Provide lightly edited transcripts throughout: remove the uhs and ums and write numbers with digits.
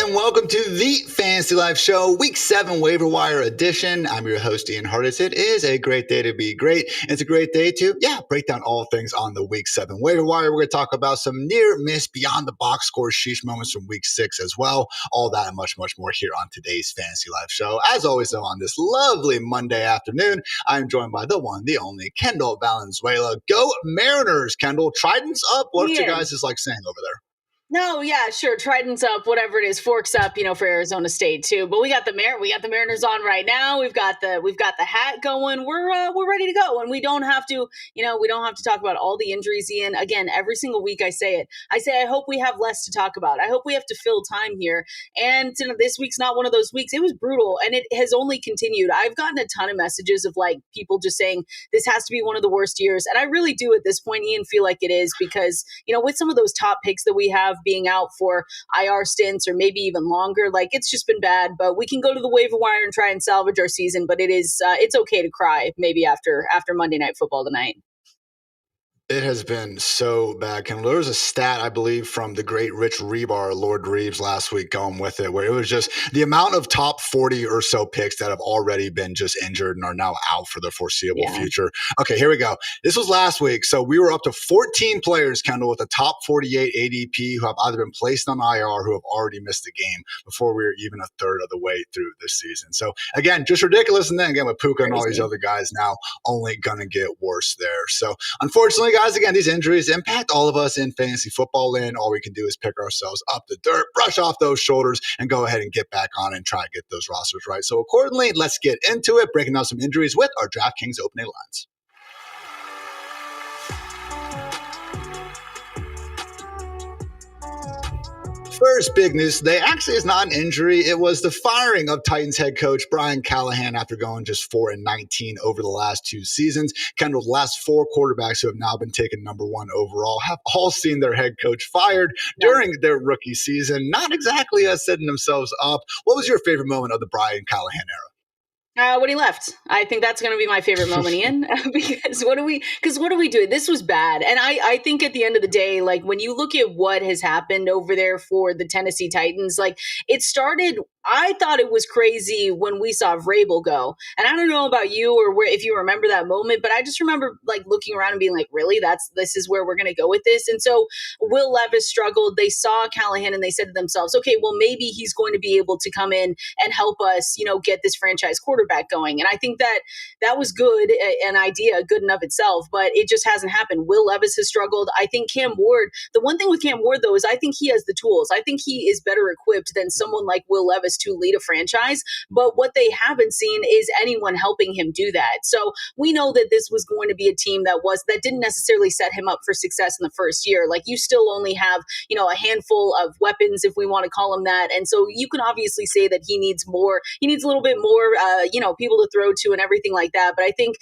and welcome to the Fantasy Life Show, Week 7 Waiver Wire Edition. I'm your host, Ian Hartitz. It is a great day to be great. It's a great day to, break down all things on the Week 7 Waiver Wire. We're going to talk about some near-miss, beyond-the-box score sheesh moments from Week 6 as well. All that and much, much more here on today's Fantasy Life Show. As always, though, on this lovely Monday afternoon, I'm joined by the one, the only, Kendall Valenzuela. Go Mariners, Kendall. Trident's up. What's your guys is like saying over there? No, yeah, sure. Trident's up, whatever it is. Forks up, for Arizona State too. But we got the Mariners on right now. We've got the hat going. We're ready to go, and we don't have to talk about all the injuries. Ian, again, every single week I say it. I hope we have less to talk about. I hope we have to fill time here. And this week's not one of those weeks. It was brutal, and it has only continued. I've gotten a ton of messages of people just saying this has to be one of the worst years, and I really do at this point, Ian, feel like it is because with some of those top picks that we have being out for IR stints or maybe even longer, it's just been bad. But we can go to the waiver wire and try and salvage our season. But it's okay to cry maybe after Monday Night Football tonight. It has been so bad, Kendall. There was a stat, I believe, from the great Rich Rebar, Lord Reeves, last week going with it, where it was just the amount of top 40 or so picks that have already been just injured and are now out for the foreseeable future. Okay, here we go. This was last week. So we were up to 14 players, Kendall, with a top 48 ADP who have either been placed on IR or who have already missed a game before we were even a third of the way through this season. So again, just ridiculous. And then again, with Puka and all these other guys now only going to get worse there. So unfortunately, guys, again, these injuries impact all of us in fantasy football land. All we can do is pick ourselves up the dirt, brush off those shoulders, and go ahead and get back on and try to get those rosters right. So accordingly, let's get into it, breaking down some injuries with our DraftKings opening lines. First big news today actually is not an injury. It was the firing of Titans head coach Brian Callahan after going just 4-19 over the last 2 seasons. Kendall, the last 4 quarterbacks who have now been taken number 1 overall have all seen their head coach fired during their rookie season. Not exactly setting themselves up. What was your favorite moment of the Brian Callahan era? When he left. I think that's going to be my favorite moment, Ian, because what do we do? This was bad. And I think at the end of the day, when you look at what has happened over there for the Tennessee Titans, it started, I thought it was crazy when we saw Vrabel go. And I don't know about you or if you remember that moment, but I just remember looking around and being like, really, this is where we're going to go with this. And so Will Levis struggled. They saw Callahan and they said to themselves, okay, well, maybe he's going to be able to come in and help us, get this franchise quarterback going. And I think that was good, an idea good enough itself, but it just hasn't happened. Will Levis has struggled. I think Cam Ward, the one thing with Cam Ward though, is I think he has the tools. I think he is better equipped than someone like Will Levis to lead a franchise. But what they haven't seen is anyone helping him do that. So we know that this was going to be a team that didn't necessarily set him up for success in the first year. You still only have, a handful of weapons, if we want to call them that. And so you can obviously say that he needs a little bit more, people to throw to and everything like that. But I think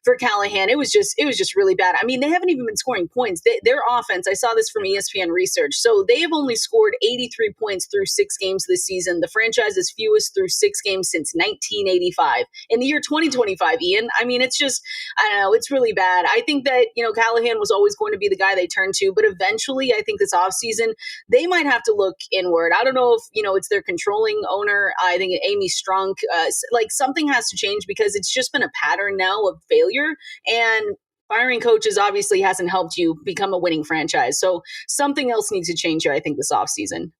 for Callahan, it was just really bad. I mean, they haven't even been scoring points. Their offense, I saw this from ESPN research. So they have only scored 83 points through 6 games this season. The franchise's fewest through 6 games since 1985. In the year 2025, Ian, I mean, it's just, I don't know, it's really bad. I think that, Callahan was always going to be the guy they turned to, but eventually I think this offseason, they might have to look inward. I don't know if, it's their controlling owner. I think Amy Strunk, something has to change because it's just been a pattern now of failure, and firing coaches obviously hasn't helped you become a winning franchise. So something else needs to change here, I think, this offseason.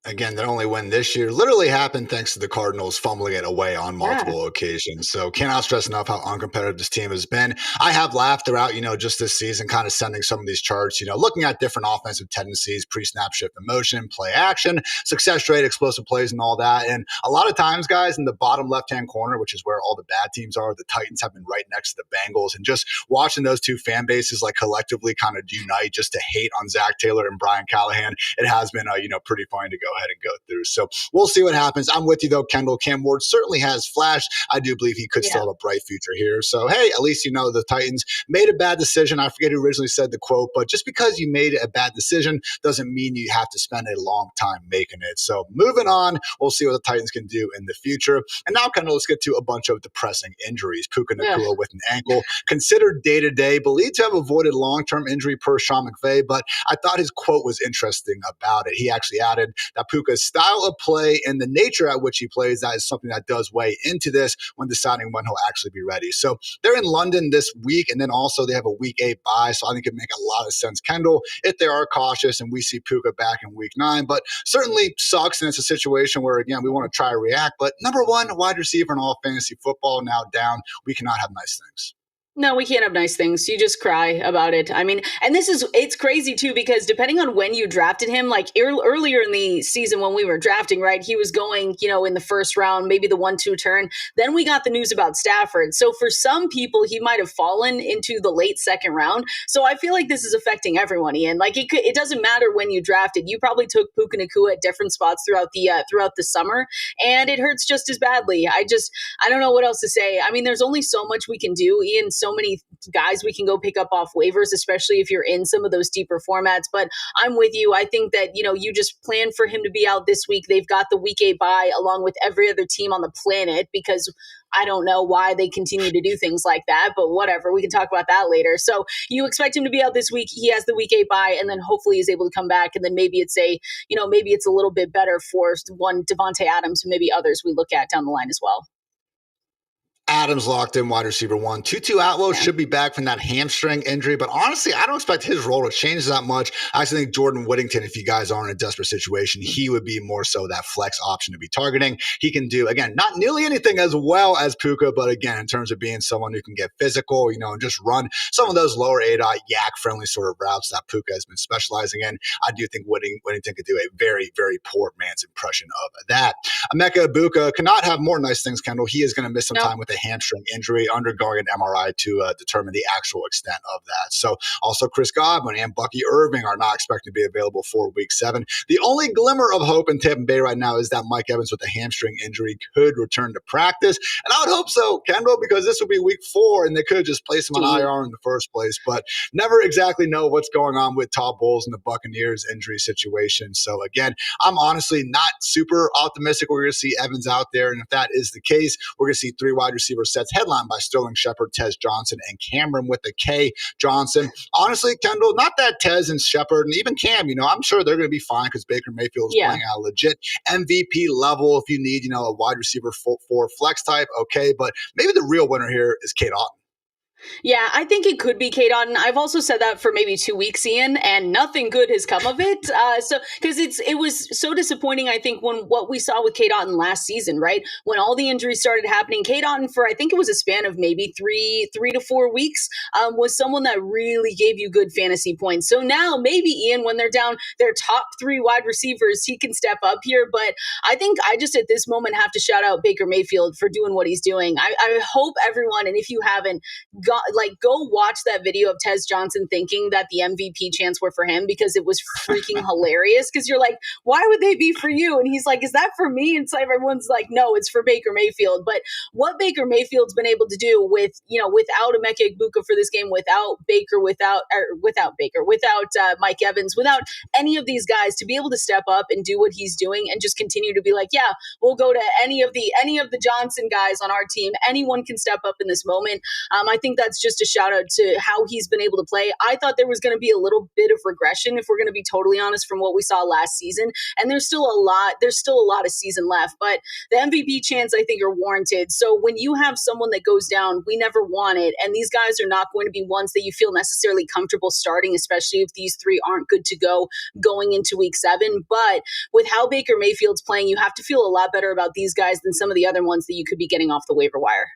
Again, their only win this year literally happened thanks to the Cardinals fumbling it away on multiple occasions. So cannot stress enough how uncompetitive this team has been. I have laughed throughout, just this season, kind of sending some of these charts, looking at different offensive tendencies, pre-snap shift in motion, play action, success rate, explosive plays, and all that. And a lot of times, guys, in the bottom left-hand corner, which is where all the bad teams are, the Titans have been right next to the Bengals. And just watching those two fan bases collectively kind of unite just to hate on Zach Taylor and Brian Callahan, it has been, pretty funny to go ahead and go through. So we'll see what happens. I'm with you though, Kendall. Cam Ward certainly has flashed. I do believe he could still have a bright future here. So hey, at least the Titans made a bad decision. I forget who originally said the quote, but just because you made a bad decision doesn't mean you have to spend a long time making it. So moving on, we'll see what the Titans can do in the future. And now, Kendall, let's get to a bunch of depressing injuries. Puka Nacua with an ankle, considered day-to-day, believed to have avoided long-term injury per Sean McVay, but I thought his quote was interesting about it. He actually added that Puka's style of play and the nature at which he plays, that is something that does weigh into this when deciding when he'll actually be ready. So they're in London this week, and then also they have a week 8 bye. So I think it make a lot of sense, Kendall, if they are cautious and we see Puka back in week 9. But certainly sucks, and it's a situation where, again, we want to try to react. But number one, wide receiver in all fantasy football now down. We cannot have nice things. No, we can't have nice things. You just cry about it. I mean, and it's crazy too, because depending on when you drafted him, like earlier in the season when we were drafting, right, he was going, in the first round, maybe the 1-2 turn. Then we got the news about Stafford. So for some people, he might have fallen into the late second round. So I feel like this is affecting everyone, Ian. Like it doesn't matter when you drafted. You probably took Puka Nacua at different spots throughout the summer, and it hurts just as badly. I don't know what else to say. I mean, there's only so much we can do, Ian. So many guys we can go pick up off waivers, especially if you're in some of those deeper formats. But I'm with you. I think that, you just plan for him to be out this week. They've got the week 8 bye along with every other team on the planet, because I don't know why they continue to do things like that, but whatever. We can talk about that later. So you expect him to be out this week. He has the week 8 bye, and then hopefully he's able to come back. And then maybe it's maybe it's a little bit better for one Devontae Adams, and maybe others we look at down the line as well. Adams locked in, wide receiver 1. Tutu Atwell should be back from that hamstring injury, but honestly, I don't expect his role to change that much. I actually think Jordan Whittington, if you guys are in a desperate situation, he would be more so that flex option to be targeting. He can do, again, not nearly anything as well as Puka, but again, in terms of being someone who can get physical, and just run some of those lower ADOT yak-friendly sort of routes that Puka has been specializing in. I do think Whittington could do a very, very poor man's impression of that. Emeka Egbuka cannot have more nice things, Kendall. He is going to miss some time with a hamstring injury, undergoing an MRI to determine the actual extent of that. So also Chris Godwin and Bucky Irving are not expected to be available for week 7. The only glimmer of hope in Tampa Bay right now is that Mike Evans with a hamstring injury could return to practice. And I would hope so, Kendall, because this would be week 4 and they could just place him on IR in the first place. But never exactly know what's going on with Todd Bowles and the Buccaneers injury situation. So again, I'm honestly not super optimistic we're going to see Evans out there. And if that is the case, we're going to see 3 wide receivers sets headlined by Sterling Shepard, Tez Johnson, and Cameron with the K Johnson. Honestly, Kendall, not that Tez and Shepard and even Cam, I'm sure they're going to be fine because Baker Mayfield is playing at a legit MVP level. If you need, a wide receiver for flex type, okay. But maybe the real winner here is Cade Otton. Yeah, I think it could be Cade Otton. I've also said that for maybe 2 weeks, Ian, and nothing good has come of it. Because it was so disappointing, I think, when what we saw with Cade Otton last season, right? When all the injuries started happening, Cade Otton, for I think it was a span of maybe three to 4 weeks, was someone that really gave you good fantasy points. So now maybe, Ian, when they're down their top 3 wide receivers, he can step up here. But I think I just at this moment have to shout out Baker Mayfield for doing what he's doing. I hope everyone, and if you haven't, go watch that video of Tez Johnson thinking that the MVP chants were for him, because it was freaking hilarious. Because you're like, why would they be for you? And he's like, is that for me? And so everyone's like, no, it's for Baker Mayfield. But what Baker Mayfield's been able to do without Emeka Egbuka for this game, without Mike Evans, without any of these guys, to be able to step up and do what he's doing and just continue to be like, yeah, we'll go to any of the Johnson guys on our team. Anyone can step up in this moment. I think that's just a shout out to how he's been able to play. I thought there was going to be a little bit of regression, if we're going to be totally honest, from what we saw last season. And there's still a lot of season left, but the MVP chants I think are warranted. So when you have someone that goes down, we never want it. And these guys are not going to be ones that you feel necessarily comfortable starting, especially if these 3 aren't good to go going into week 7. But with how Baker Mayfield's playing, you have to feel a lot better about these guys than some of the other ones that you could be getting off the waiver wire.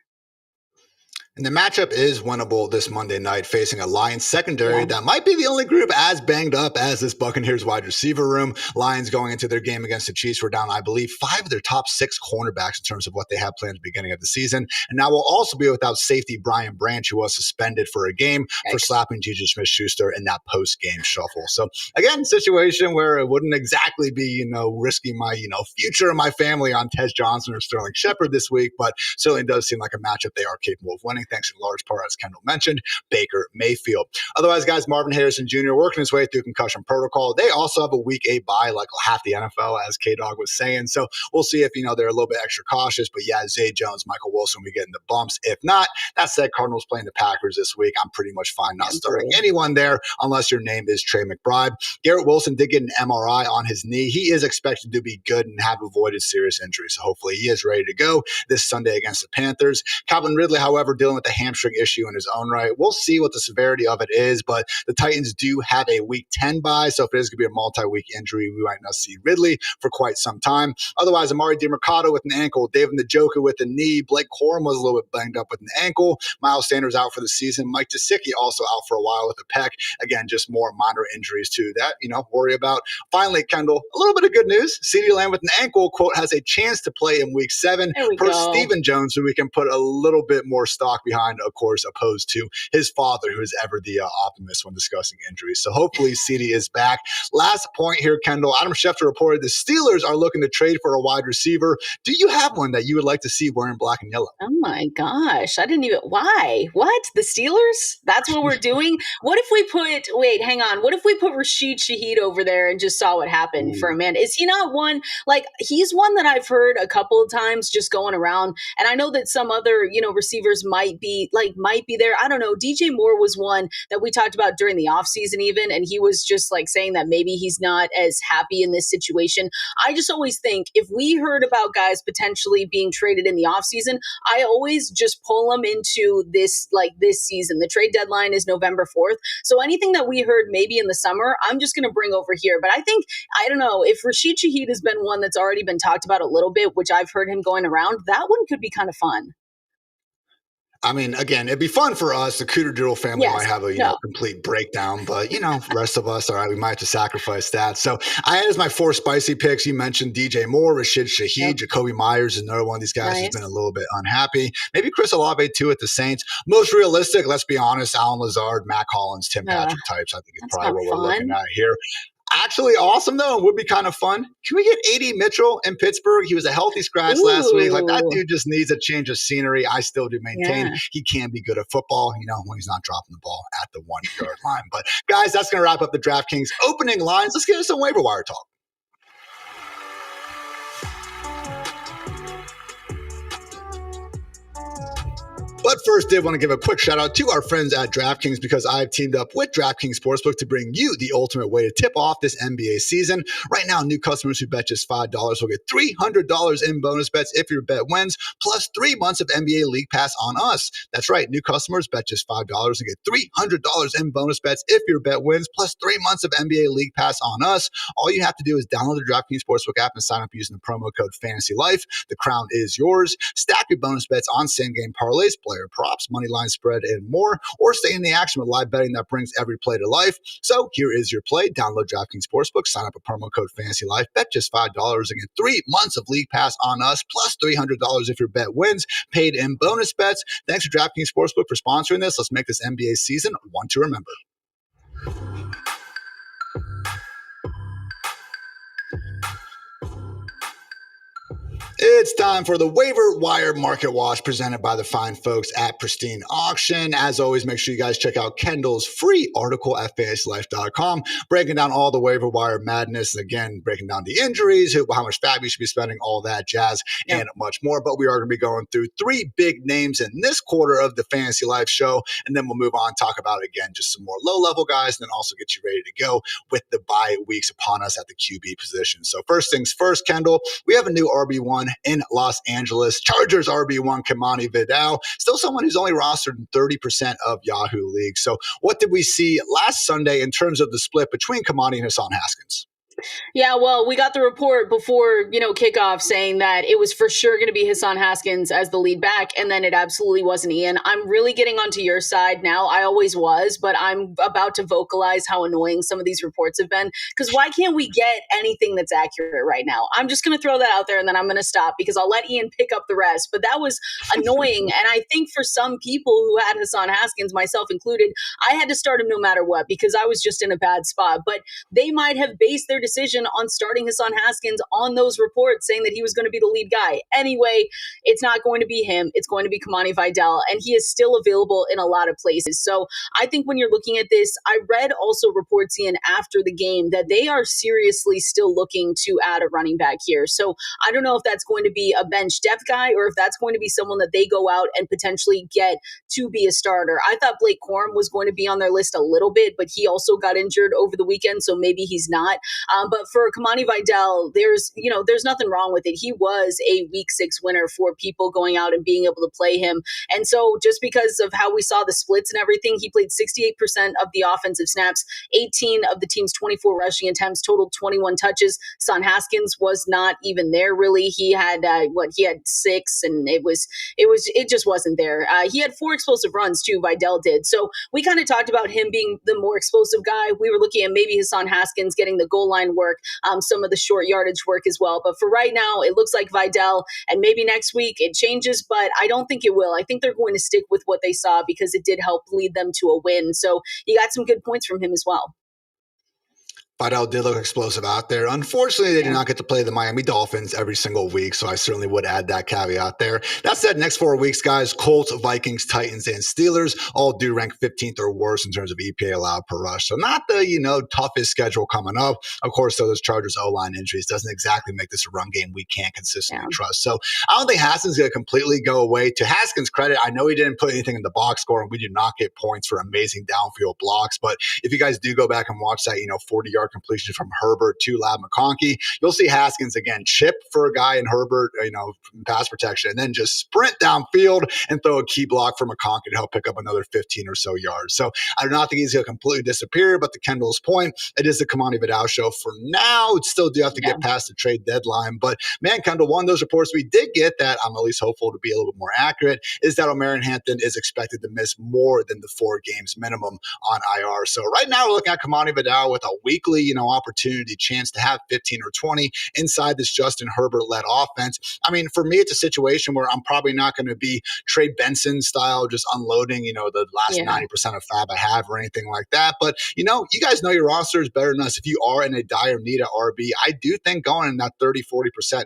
And the matchup is winnable this Monday night, facing a Lions secondary that might be the only group as banged up as this Buccaneers wide receiver room. Lions going into their game against the Chiefs were down, I believe, 5 of their top 6 cornerbacks in terms of what they had planned at the beginning of the season. And now we'll also be without safety Brian Branch, who was suspended for a game for slapping Juju Smith-Schuster in that post-game shuffle. So again, situation where it wouldn't exactly be, risking my, future of my family on Tez Johnson or Sterling Shepard this week, but certainly does seem like a matchup they are capable of winning. thanks in large part, as Kendall mentioned, Baker Mayfield. Otherwise, guys, Marvin Harrison Jr. working his way through concussion protocol. They also have a week 8 bye, like half the NFL, as K-Dog was saying. So we'll see if, they're a little bit extra cautious. But yeah, Zay Jones, Michael Wilson, we getting the bumps. If not, that said, Cardinals playing the Packers this week. I'm pretty much fine not starting anyone there unless your name is Trey McBride. Garrett Wilson did get an MRI on his knee. He is expected to be good and have avoided serious injury. So hopefully he is ready to go this Sunday against the Panthers. Calvin Ridley, however, dealing with a hamstring issue in his own right. We'll see what the severity of it is, but the Titans do have a week 10 bye. So if it is going to be a multi-week injury, we might not see Ridley for quite some time. Otherwise, Amari DiMercato with an ankle, David Njoku with a knee, Blake Corum was a little bit banged up with an ankle, Miles Sanders out for the season, Mike Gesicki also out for a while with a pec. Again, just more minor injuries too that, worry about. Finally, Kendall, a little bit of good news. CeeDee Lamb with an ankle, quote, has a chance to play in week 7 per Stephen Jones, who we can put a little bit more stock behind, of course, opposed to his father, who is ever the optimist when discussing injuries. So hopefully CeeDee is back. Last point here, Kendall. Adam Schefter reported the Steelers are looking to trade for a wide receiver. Do you have one that you would like to see wearing black and yellow? Oh my gosh. I didn't even, why? What? The Steelers? That's what we're doing? What if we what if we put Rashid Shaheed over there and just saw what happened for a man? Is he not one, he's one that I've heard a couple of times just going around. And I know that some other, receivers might be there. I don't know. DJ Moore was one that we talked about during the offseason even. And he was just saying that maybe he's not as happy in this situation. I just always think if we heard about guys potentially being traded in the offseason, I always just pull them into this season. The trade deadline is November 4th. So anything that we heard maybe in the summer, I'm just going to bring over here. But I don't know, if Rashid Shaheed has been one that's already been talked about a little bit, which I've heard him going around, that one could be kind of fun. I mean, again, it'd be fun for us. The Cooter Doodle family might have a complete breakdown, but rest of us, all right, we might have to sacrifice that. So I had as my 4 spicy picks. You mentioned DJ Moore, Rashid Shaheed, Jacoby Myers is another one of these guys who's been a little bit unhappy. Maybe Chris Olave too at the Saints. Most realistic, let's be honest, Alan Lazard, Matt Collins, Tim Patrick types. I think is probably what we're looking at here. Actually awesome, though, and would be kind of fun. Can we get A.D. Mitchell in Pittsburgh? He was a healthy scratch last week. That dude just needs a change of scenery. I still do maintain he can be good at football, when he's not dropping the ball at the 1-yard line. But, guys, that's going to wrap up the DraftKings opening lines. Let's get into some waiver wire talk. But first, did want to give a quick shout out to our friends at DraftKings because I've teamed up with DraftKings Sportsbook to bring you the ultimate way to tip off this NBA season. Right now, new customers who bet just $5 will get $300 in bonus bets if your bet wins, plus 3 months of NBA League Pass on us. That's right, new customers bet just $5 and get $300 in bonus bets if your bet wins, plus 3 months of NBA League Pass on us. All you have to do is download the DraftKings Sportsbook app and sign up using the promo code FANTASYLIFE. The crown is yours. Stack your bonus bets on same-game parlays, player props, money line spread, and more, or stay in the action with live betting that brings every play to life. So here is your play. Download DraftKings Sportsbook, sign up with promo code FANTASYLIFE, bet just $5 and get 3 months of League Pass on us, plus $300 if your bet wins, paid in bonus bets. Thanks to DraftKings Sportsbook for sponsoring this. Let's make this NBA season one to remember. It's time for the Waiver Wire Market Watch presented by the fine folks at Pristine Auction. As always, make sure you guys check out Kendall's free article at fantasylife.com, breaking down all the waiver wire madness. And again, breaking down the injuries, how much fab you should be spending, all that jazz, and much more. But we are going to be going through 3 big names in this quarter of the Fantasy Life show. And then we'll move on, talk about, again, just some more low-level guys, and then also get you ready to go with the bye weeks upon us at the QB position. So first things first, Kendall, we have a new RB1 in Los Angeles. Chargers RB1, Kimani Vidal, still someone who's only rostered in 30% of Yahoo leagues. So what did we see last Sunday in terms of the split between Kimani and Hassan Haskins? Yeah, well, we got the report before, kickoff saying that it was for sure going to be Hassan Haskins as the lead back, and then it absolutely wasn't Ian. I'm really getting onto your side now. I always was, but I'm about to vocalize how annoying some of these reports have been, because why can't we get anything that's accurate right now? I'm just going to throw that out there, and then I'm going to stop, because I'll let Ian pick up the rest. But that was annoying, and I think for some people who had Hassan Haskins, myself included, I had to start him no matter what, because I was just in a bad spot. But they might have based their decision on starting Hassan Haskins on those reports saying that he was going to be the lead guy. Anyway, it's not going to be him. It's going to be Kamani Vidal, and he is still available in a lot of places. So I think when you're looking at this, I read also reports, Ian, after the game that they are seriously still looking to add a running back here. So I don't know if that's going to be a bench depth guy or if that's going to be someone that they go out and potentially get to be a starter. I thought Blake Corum was going to be on their list a little bit, but he also got injured over the weekend, so maybe he's not. But for Kamani Vidal, there's nothing wrong with it. He was a week 6 winner for people going out and being able to play him. And so just because of how we saw the splits and everything, he played 68% of the offensive snaps, 18 of the team's 24 rushing attempts, totaled 21 touches. Son Haskins was not even there really. He had he had 6, and it just wasn't there. He had 4 explosive runs too. Vidal did. So we kind of talked about him being the more explosive guy. We were looking at maybe Hassan Haskins getting the goal line work, some of the short yardage work as well. But for right now, it looks like Vidal, and maybe next week it changes, but I don't think it will. I think they're going to stick with what they saw because it did help lead them to a win. So you got some good points from him as well. Vidal did look explosive out there. Unfortunately, they did not get to play the Miami Dolphins every single week, so I certainly would add that caveat there. That said, next 4 weeks, guys, Colts, Vikings, Titans, and Steelers all do rank 15th or worse in terms of EPA allowed per rush. So not the, toughest schedule coming up. Of course, so those Chargers O-line injuries doesn't exactly make this a run game we can't consistently trust. So I don't think Haskins going to completely go away. To Haskins' credit, I know he didn't put anything in the box score, and we do not get points for amazing downfield blocks. But if you guys do go back and watch that, 40-yard completion from Herbert to Lab McConkey, you'll see Haskins again chip for a guy in Herbert, pass protection, and then just sprint downfield and throw a key block for McConkey to help pick up another 15 or so yards. So I do not think he's going to completely disappear, but to Kendall's point, it is the Kamani Vidal show for now. It still do have to get past the trade deadline. But man, Kendall, one of those reports we did get that I'm at least hopeful to be a little bit more accurate is that O'Marion Hampton is expected to miss more than the 4 games minimum on IR. So right now we're looking at Kamani Vidal with a weekly, opportunity chance to have 15 or 20 inside this Justin Herbert-led offense. I mean, for me, it's a situation where I'm probably not going to be Trey Benson style, just unloading, the last 90% of fab I have or anything like that. But, you guys know your roster is better than us. If you are in a dire need at RB, I do think going in that 30-40%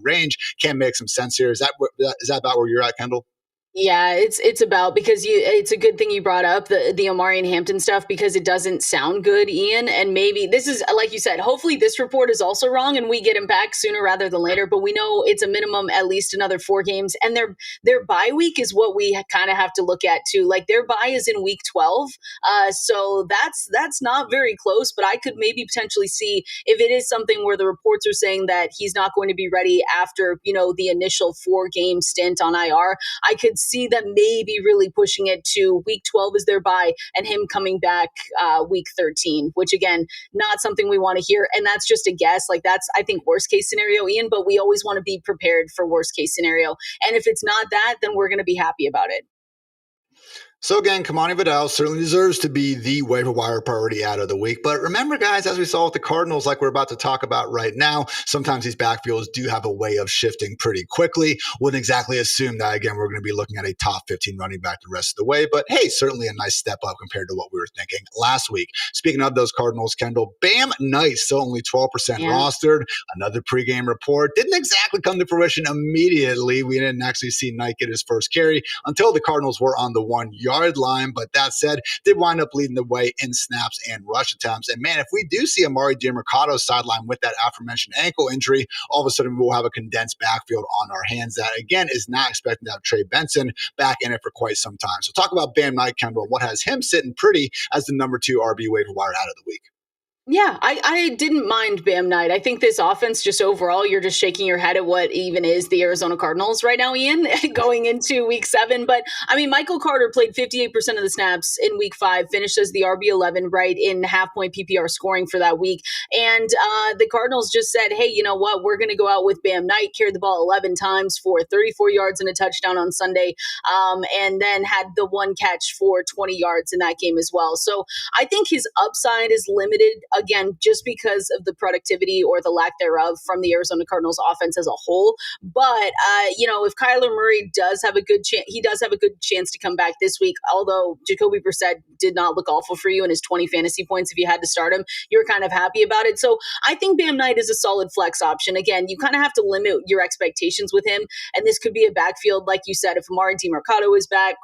range can make some sense here. Is that about where you're at, Kendall? Yeah, it's about, because it's a good thing you brought up the Omarion Hampton stuff, because it doesn't sound good, Ian. And maybe this is, like you said, hopefully this report is also wrong and we get him back sooner rather than later. But we know it's a minimum at least another 4 games, and their bye week is what we kind of have to look at too. Like their bye is in week 12, so that's not very close. But I could maybe potentially see if it is something where the reports are saying that he's not going to be ready after the initial 4-game stint on IR. I could see them maybe really pushing it to week 12 as their bye and him coming back week 13, which again, not something we want to hear. And that's just a guess. Like that's, I think, worst case scenario, Ian, but we always want to be prepared for worst case scenario. And if it's not that, then we're going to be happy about it. So again, Kamani Vidal certainly deserves to be the waiver wire priority out of the week. But remember, guys, as we saw with the Cardinals, like we're about to talk about right now, sometimes these backfields do have a way of shifting pretty quickly. Wouldn't exactly assume that, again, we're going to be looking at a top 15 running back the rest of the way. But hey, certainly a nice step up compared to what we were thinking last week. Speaking of those Cardinals, Kendall, Bam Knight, still only 12% rostered. Another pregame report. Didn't exactly come to fruition immediately. We didn't actually see Knight get his first carry until the Cardinals were on the 1-yard line, but that said, did wind up leading the way in snaps and rush attempts. And man, if we do see Amari DiMercado sideline with that aforementioned ankle injury, all of a sudden we'll have a condensed backfield on our hands that, again, is not expecting to have Trey Benson back in it for quite some time. So talk about Bam Knight, Kendall, what has him sitting pretty as the number 2 RB waiver wire out of the week. Yeah, I didn't mind Bam Knight. I think this offense, just overall, you're just shaking your head at what even is the Arizona Cardinals right now, Ian, going into week 7. But I mean, Michael Carter played 58% of the snaps in week 5, finished as the RB11, right, in half-point PPR scoring for that week. And the Cardinals just said, hey, you know what? We're going to go out with Bam Knight, carried the ball 11 times for 34 yards and a touchdown on Sunday, and then had the 1 catch for 20 yards in that game as well. So I think his upside is limited again, just because of the productivity or the lack thereof from the Arizona Cardinals offense as a whole. But, if Kyler Murray does have a good chance, he does have a good chance to come back this week, although Jacoby Brissett did not look awful for you in his 20 fantasy points. If you had to start him, you were kind of happy about it. So I think Bam Knight is a solid flex option. Again, you kind of have to limit your expectations with him. And this could be a backfield, like you said, if Amari DiMercato is back,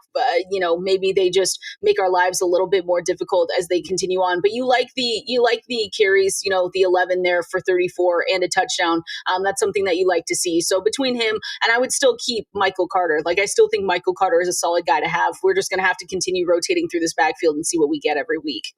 maybe they just make our lives a little bit more difficult as they continue on. But you like the carries, the 11 there for 34 and a touchdown. That's something that you like to see. So between him, and I would still keep Michael Carter. Like, I still think Michael Carter is a solid guy to have. We're just going to have to continue rotating through this backfield and see what we get every week.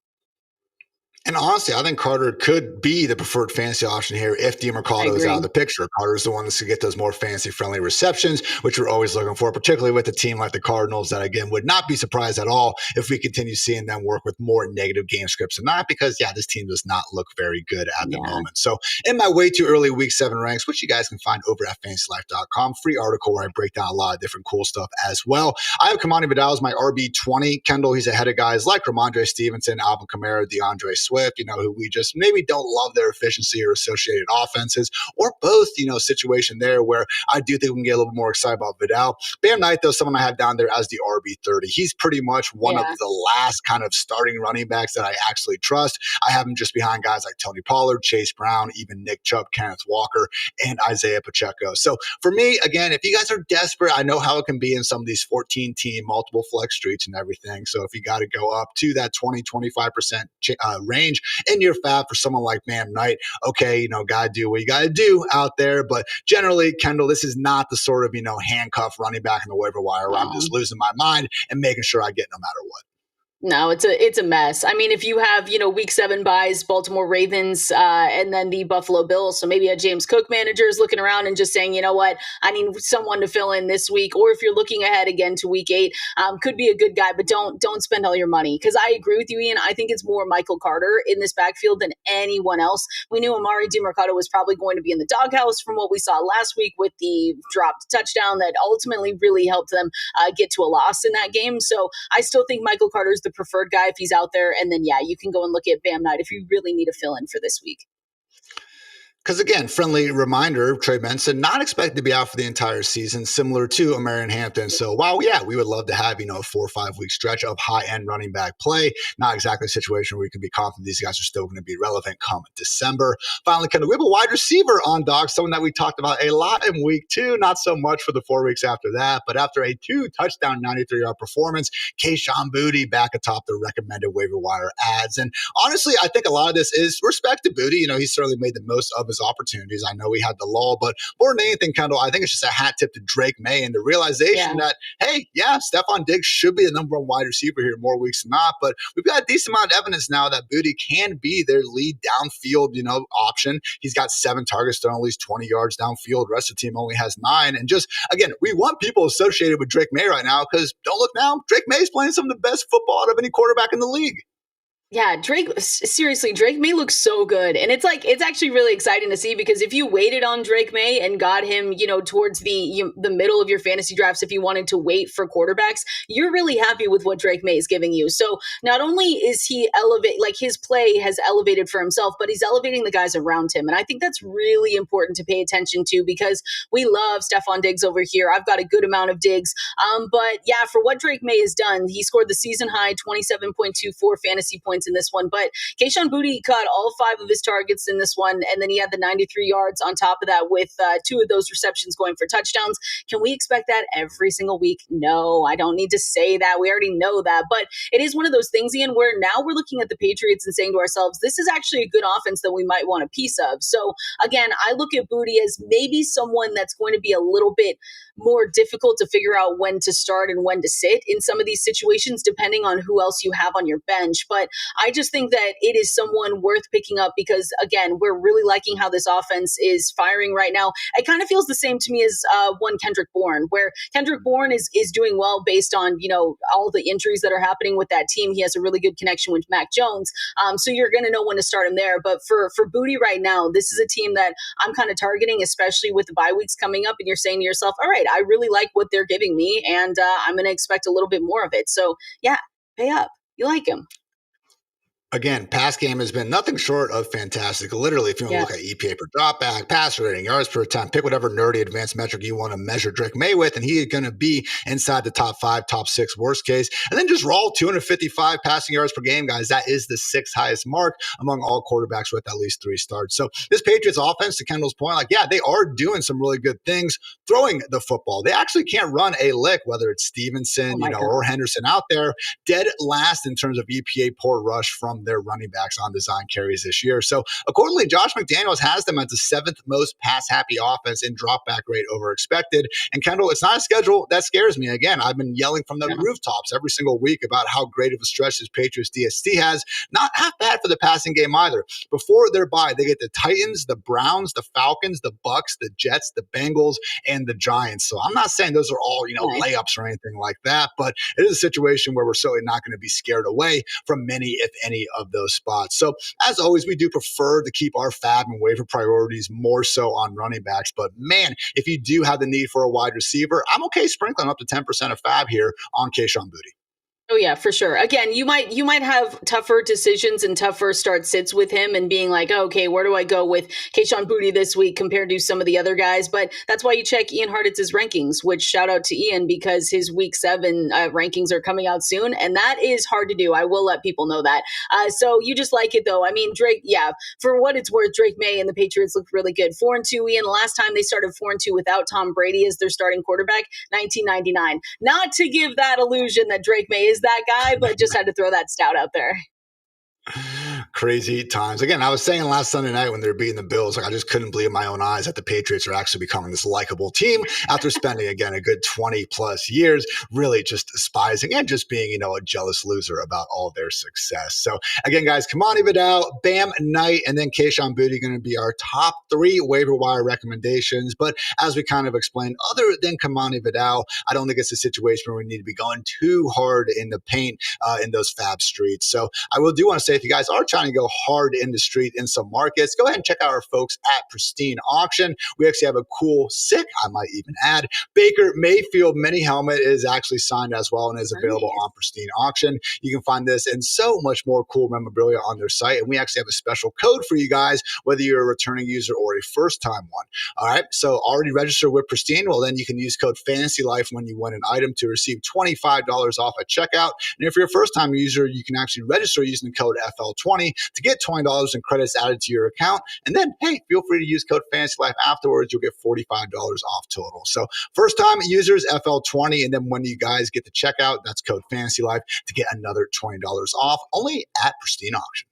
And honestly, I think Carter could be the preferred fantasy option here if DiMercato is out of the picture. Carter's the one that's going to get those more fantasy-friendly receptions, which we're always looking for, particularly with a team like the Cardinals that, again, would not be surprised at all if we continue seeing them work with more negative game scripts. And not because, this team does not look very good at the moment. So in my way too early Week 7 ranks, which you guys can find over at fantasylife.com, free article where I break down a lot of different cool stuff as well. I have Kamani Vidal as my RB20. Kendall, he's ahead of guys like Ramondre Stevenson, Alvin Kamara, DeAndre Swift, who we just maybe don't love their efficiency or associated offenses, or both, situation there where I do think we can get a little bit more excited about Vidal. Bam Knight, though, someone I have down there as the RB30. He's pretty much one of the last kind of starting running backs that I actually trust. I have him just behind guys like Tony Pollard, Chase Brown, even Nick Chubb, Kenneth Walker, and Isaiah Pacheco. So for me, again, if you guys are desperate, I know how it can be in some of these 14-team multiple flex streets and everything. So if you got to go up to that 20-25% range in your fab for someone like Bam Knight, okay, gotta do what you gotta do out there. But generally, Kendall, this is not the sort of, handcuff running back in the waiver wire where I'm just losing my mind and making sure I get no matter what. No, it's a mess. I mean, if you have, Week 7 buys, Baltimore Ravens, and then the Buffalo Bills, so maybe a James Cook manager is looking around and just saying, you know what, I need someone to fill in this week. Or if you're looking ahead again to Week 8, could be a good guy, but don't spend all your money. Because I agree with you, Ian. I think it's more Michael Carter in this backfield than anyone else. We knew Amari DiMercato was probably going to be in the doghouse from what we saw last week with the dropped touchdown that ultimately really helped them get to a loss in that game. So I still think Michael Carter's the preferred guy if he's out there. And then, you can go and look at Bam Knight if you really need a fill-in for this week. Because again, friendly reminder, Trey Benson not expected to be out for the entire season, similar to Marion Hampton. So while, we would love to have, a 4 or 5 week stretch of high-end running back play, not exactly a situation where we can be confident these guys are still going to be relevant come December. Finally, Kendall, we have a wide receiver on dock, someone that we talked about a lot in week 2, not so much for the 4 weeks after that, but after a 2-touchdown, 93-yard performance, Kayshon Boutte back atop the recommended waiver wire ads. And honestly, I think a lot of this is respect to Boutte. He certainly made the most of his opportunities. I know we had the lull, but more than anything, Kendall, I think it's just a hat tip to Drake Maye and the realization that, hey, Stephon Diggs should be the number one wide receiver here more weeks than not, but we've got a decent amount of evidence now that Boutte can be their lead downfield, option. He's got 7 targets thrown at least 20 yards downfield. The rest of the team only has 9. And just, again, we want people associated with Drake Maye right now because don't look now, Drake Maye's playing some of the best football out of any quarterback in the league. Yeah, Drake Maye looks so good. And it's actually really exciting to see because if you waited on Drake Maye and got him, towards the middle of your fantasy drafts, if you wanted to wait for quarterbacks, you're really happy with what Drake Maye is giving you. So not only is he his play has elevated for himself, but he's elevating the guys around him. And I think that's really important to pay attention to because we love Stephon Diggs over here. I've got a good amount of Diggs. But for what Drake Maye has done, he scored the season high 27.24 fantasy points in this one, but Kayshon Boutte caught all 5 of his targets in this one, and then he had the 93 yards on top of that with 2 of those receptions going for touchdowns. Can we expect that every single week? No, I don't need to say that. We already know that, but it is one of those things, Ian, where now we're looking at the Patriots and saying to ourselves, this is actually a good offense that we might want a piece of. So again, I look at Boutte as maybe someone that's going to be a little bit more difficult to figure out when to start and when to sit in some of these situations, depending on who else you have on your bench. But I just think that it is someone worth picking up because, again, we're really liking how this offense is firing right now. It kind of feels the same to me as one Kendrick Bourne, where Kendrick Bourne is doing well based on, all the injuries that are happening with that team. He has a really good connection with Mac Jones. So you're going to know when to start him there. But for Boutte right now, this is a team that I'm kind of targeting, especially with the bye weeks coming up. And you're saying to yourself, all right, I really like what they're giving me, and I'm going to expect a little bit more of it. So, pay up. You like him. Again, pass game has been nothing short of fantastic. Literally, if you want to look at EPA per dropback, passer rating, yards per attempt, pick whatever nerdy advanced metric you want to measure Drake Maye with, and he is going to be inside the top 5, top 6 worst case. And then just raw 255 passing yards per game, guys. That is the 6th highest mark among all quarterbacks with at least 3 starts. So this Patriots offense, to Kendall's point, like, yeah, they are doing some really good things throwing the football. They actually can't run a lick, whether it's Stevenson, or Henderson out there. Dead last in terms of EPA poor rush from their running backs on design carries this year. So accordingly, Josh McDaniels has them as the 7th most pass-happy offense in dropback rate over expected. And Kendall, it's not a schedule that scares me. Again, I've been yelling from the rooftops every single week about how great of a stretch this Patriots DST has. Not half bad for the passing game either. Before their bye, they get the Titans, the Browns, the Falcons, the Bucks, the Jets, the Bengals, and the Giants. So I'm not saying those are all, layups or anything like that, but it is a situation where we're certainly not going to be scared away from many, if any, of those spots. So as always, we do prefer to keep our fab and waiver priorities more so on running backs. But man, if you do have the need for a wide receiver, I'm okay sprinkling up to 10% of fab here on Kayshon Boutte. Oh yeah, for sure. Again, you might have tougher decisions and tougher start sits with him and being like, oh, okay, where do I go with Kayshon Boutte this week compared to some of the other guys? But that's why you check Ian Hartitz's rankings, which shout out to Ian because his week 7 rankings are coming out soon. And that is hard to do. I will let people know that. So you just like it though. I mean, Drake, yeah, for what it's worth, Drake Maye and the Patriots looked really good. 4-2, Ian. The last time they started 4-2 without Tom Brady as their starting quarterback, 1999. Not to give that illusion that Drake Maye is that guy, but just had to throw that stout out there. Crazy times. Again, I was saying last Sunday night when they were beating the Bills, like I just couldn't believe my own eyes that the Patriots are actually becoming this likable team after spending, again, a good 20 plus years, really just despising and just being, a jealous loser about all their success. So again, guys, Kamani Vidal, Bam Knight, and then Kayshon Boutte going to be our top 3 waiver wire recommendations. But as we kind of explained, other than Kamani Vidal, I don't think it's a situation where we need to be going too hard in the paint in those fab streets. So I will do want to say, if you guys are trying to go hard in the street in some markets, go ahead and check out our folks at Pristine Auction. We actually have a cool, sick, I might even add, Baker Mayfield mini helmet is actually signed as well and is available on Pristine Auction. You can find this and so much more cool memorabilia on their site. And we actually have a special code for you guys, whether you're a returning user or a first-time one. All right, so already registered with Pristine? Well, then you can use code FANTASYLIFE when you win an item to receive $25 off at checkout. And if you're a first-time user, you can actually register using the code FL20 to get $20 in credits added to your account. And then, hey, feel free to use code FANTASYLIFE afterwards. You'll get $45 off total. So first time users, FL20. And then when you guys get to checkout, that's code FANTASYLIFE to get another $20 off, only at Pristine Auction.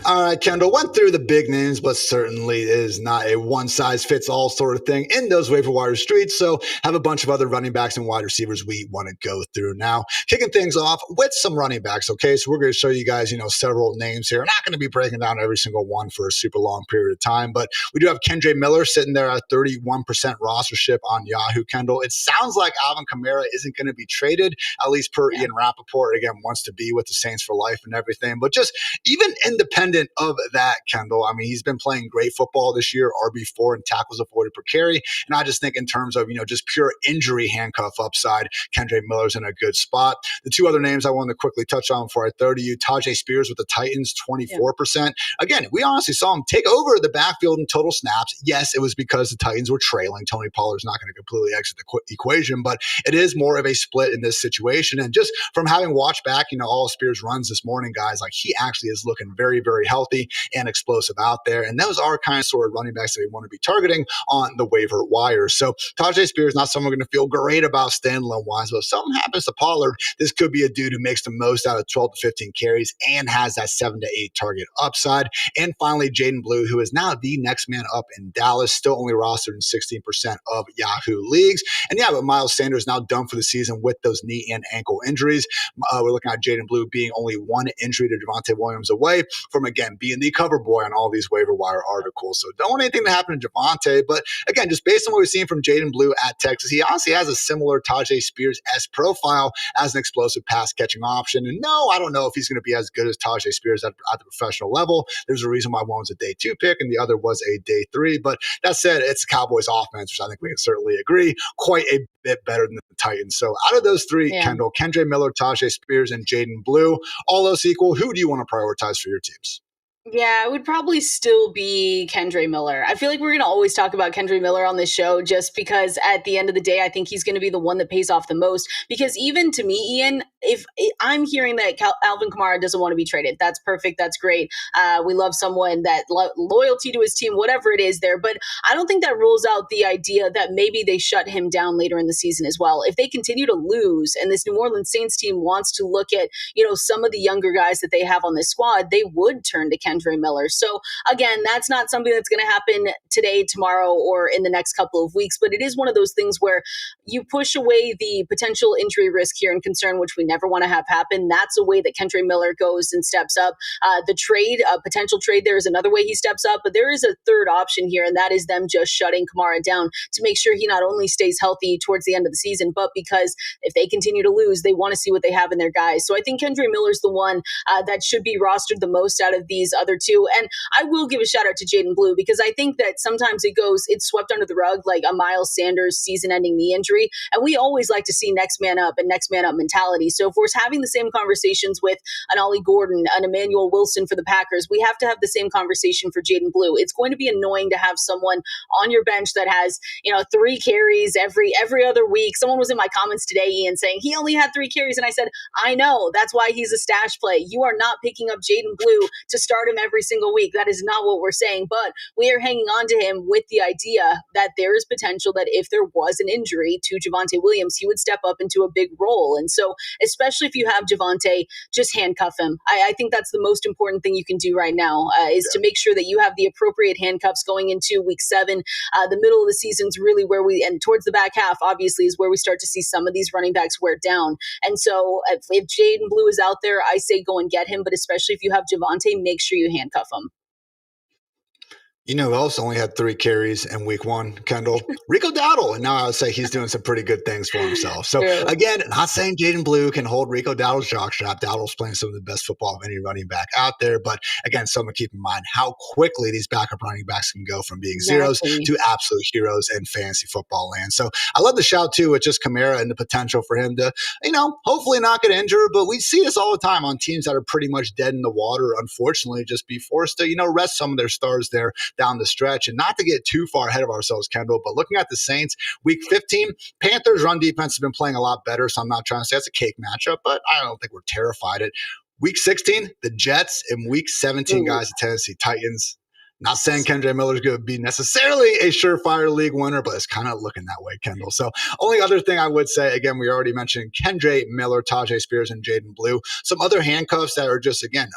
All right, Kendall, went through the big names, but certainly is not a one-size-fits-all sort of thing in those waiver wire streets. So have a bunch of other running backs and wide receivers we want to go through now. Kicking things off with some running backs, okay? So we're going to show you guys, several names here. I'm not going to be breaking down every single one for a super long period of time, but we do have Kendre Miller sitting there at 31% rostership on Yahoo, Kendall. It sounds like Alvin Kamara isn't going to be traded, at least per Ian Rappaport. Again, wants to be with the Saints for life and everything, but just even independent of that, Kendall, I mean, he's been playing great football this year, RB4 and tackles avoided per carry. And I just think in terms of, just pure injury handcuff upside, Kendre Miller's in a good spot. The 2 other names I wanted to quickly touch on before I throw to you, Tajay Spears with the Titans, 24%. Again, we honestly saw him take over the backfield in total snaps. Yes, it was because the Titans were trailing. Tony Pollard's not going to completely exit the equation, but it is more of a split in this situation. And just from having watched back, all of Spears' runs this morning, guys, like he actually is looking very, very healthy and explosive out there. And those are kind of sort of running backs that we want to be targeting on the waiver wire. So Tajay Spears, not someone we're going to feel great about standalone wise, but if something happens to Pollard, this could be a dude who makes the most out of 12 to 15 carries and has that 7 to 8 target upside. And finally, Jaden Blue, who is now the next man up in Dallas, still only rostered in 16% of Yahoo leagues. And yeah, but Miles Sanders now done for the season with those knee and ankle injuries. We're looking at Jaden Blue being only 1 injury to Javonte Williams away from a again, being the cover boy on all these waiver wire articles. So don't want anything to happen to Javonte. But again, just based on what we've seen from Jaden Blue at Texas, he honestly has a similar Tajay Spears-esque profile as an explosive pass catching option. And no, I don't know if he's going to be as good as Tajay Spears at the professional level. There's a reason why one was a day 2 pick and the other was a day 3. But that said, it's the Cowboys offense, which I think we can certainly agree, quite a bit better than the Titans. So out of those three, Kendall, Kendre Miller, Tajay Spears, and Jaden Blue, all else equal, who do you want to prioritize for your teams? Yeah, it would probably still be Kendre Miller. I feel like we're going to always talk about Kendre Miller on this show just because at the end of the day, I think he's going to be the one that pays off the most. Because even to me, Ian, if I'm hearing that Alvin Kamara doesn't want to be traded, that's perfect. That's great. We love someone that loyalty to his team, whatever it is there. But I don't think that rules out the idea that maybe they shut him down later in the season as well. If they continue to lose and this New Orleans Saints team wants to look at, some of the younger guys that they have on this squad, they would turn to Kendre Miller. So again, that's not something that's going to happen today, tomorrow, or in the next couple of weeks, but it is one of those things where you push away the potential injury risk here and concern, which we never want to have happen. That's a way that Kendre Miller goes and steps up. The trade, potential trade, there is another way he steps up, but there is a third option here, and that is them just shutting Kamara down to make sure he not only stays healthy towards the end of the season, but because if they continue to lose, they want to see what they have in their guys. So I think Kendre Miller's the one that should be rostered the most out of these other two. And I will give a shout out to Jaden Blue because I think that sometimes it's swept under the rug like a Miles Sanders season-ending knee injury. And we always like to see next man up and next man up mentality. So if we're having the same conversations with an Ollie Gordon, an Emmanuel Wilson for the Packers, we have to have the same conversation for Jaden Blue. It's going to be annoying to have someone on your bench that has, 3 carries every other week. Someone was in my comments today, Ian, saying he only had 3 carries. And I said, I know, that's why he's a stash play. You are not picking up Jaden Blue to start him every single week. That is not what we're saying, but we are hanging on to him with the idea that there is potential that if there was an injury to Javonte Williams, he would step up into a big role. And so, especially if you have Javonte, just handcuff him. I think that's the most important thing you can do right now is to make sure that you have the appropriate handcuffs going into week 7. The middle of the season is really where and towards the back half, obviously, is where we start to see some of these running backs wear down. And so if Jaden Blue is out there, I say go and get him, but especially if you have Javonte, make sure you handcuff him. Who else only had 3 carries in week 1, Kendall? Rico Dowdle. And now I would say he's doing some pretty good things for himself. So again, not saying Jaden Blue can hold Rico Dowdle's jockstrap. Dowdle's playing some of the best football of any running back out there. But again, someone keep in mind how quickly these backup running backs can go from being zeros to absolute heroes in fantasy football land. So I love the shout too with just Kamara and the potential for him to, hopefully not get injured. But we see this all the time on teams that are pretty much dead in the water, unfortunately, just be forced to, rest some of their stars there down the stretch. And not to get too far ahead of ourselves, Kendall, but looking at the Saints, week 15, Panthers run defense has been playing a lot better, so I'm not trying to say it's a cake matchup, but I don't think we're terrified at week 16, the Jets, and week 17, guys, the Tennessee Titans. Not saying Kendre Miller is going to be necessarily a surefire league winner, but it's kind of looking that way, Kendall. So only other thing I would say, again, we already mentioned Kendre Miller, Tajay Spears, and Jaden Blue. Some other handcuffs that are just, again,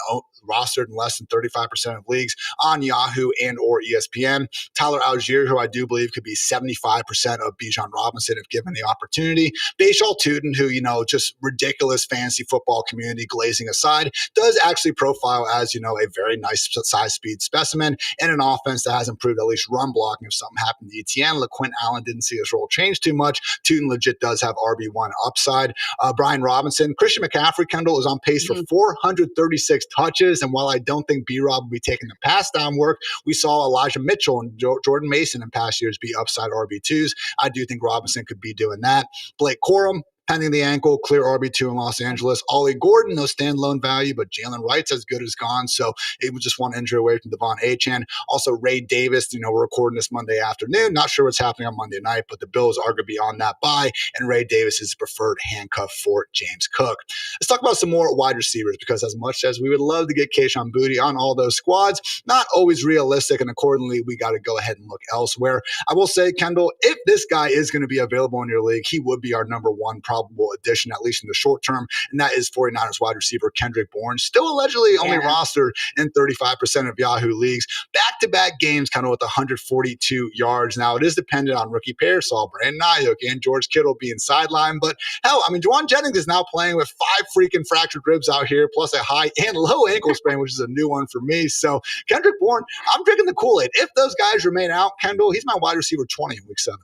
rostered in less than 35% of leagues on Yahoo and or ESPN. Tyler Algier, who I do believe could be 75% of Bijan Robinson if given the opportunity. Bashal Tootin, who, just ridiculous fantasy football community glazing aside, does actually profile as, a very nice size speed specimen and an offense that has improved at least run blocking. If something happened to Etienne, LaQuint Allen didn't see his role change too much. Tootin legit does have RB1 upside. Brian Robinson, Christian McCaffrey, Kendall, is on pace for 436 touches. And while I don't think B-Rob will be taking the pass down work, we saw Elijah Mitchell and Jordan Mason in past years be upside RB2s. I do think Robinson could be doing that. Blake Corum, pending the ankle, clear RB2 in Los Angeles. Ollie Gordon, no standalone value, but Jalen Wright's as good as gone. So it was just one injury away from Devon Achane. Also, Ray Davis, we're recording this Monday afternoon. Not sure what's happening on Monday night, but the Bills are going to be on that bye, and Ray Davis is preferred handcuff for James Cook. Let's talk about some more wide receivers, because as much as we would love to get Kayshon Boutte on all those squads, not always realistic, and accordingly, we got to go ahead and look elsewhere. I will say, Kendall, if this guy is going to be available in your league, he would be our number one probable addition, at least in the short term, and that is 49ers wide receiver Kendrick Bourne, still allegedly only rostered in 35% of Yahoo leagues. Back-to-back games kind of with 142 yards. Now, it is dependent on rookie Pearsall, Brandon Ayuk, and George Kittle being sidelined, but hell, I mean, Juwan Jennings is now playing with 5 freaking fractured ribs out here, plus a high and low ankle sprain, which is a new one for me. So Kendrick Bourne, I'm drinking the Kool-Aid. If those guys remain out, Kendall, he's my wide receiver 20 in week 7.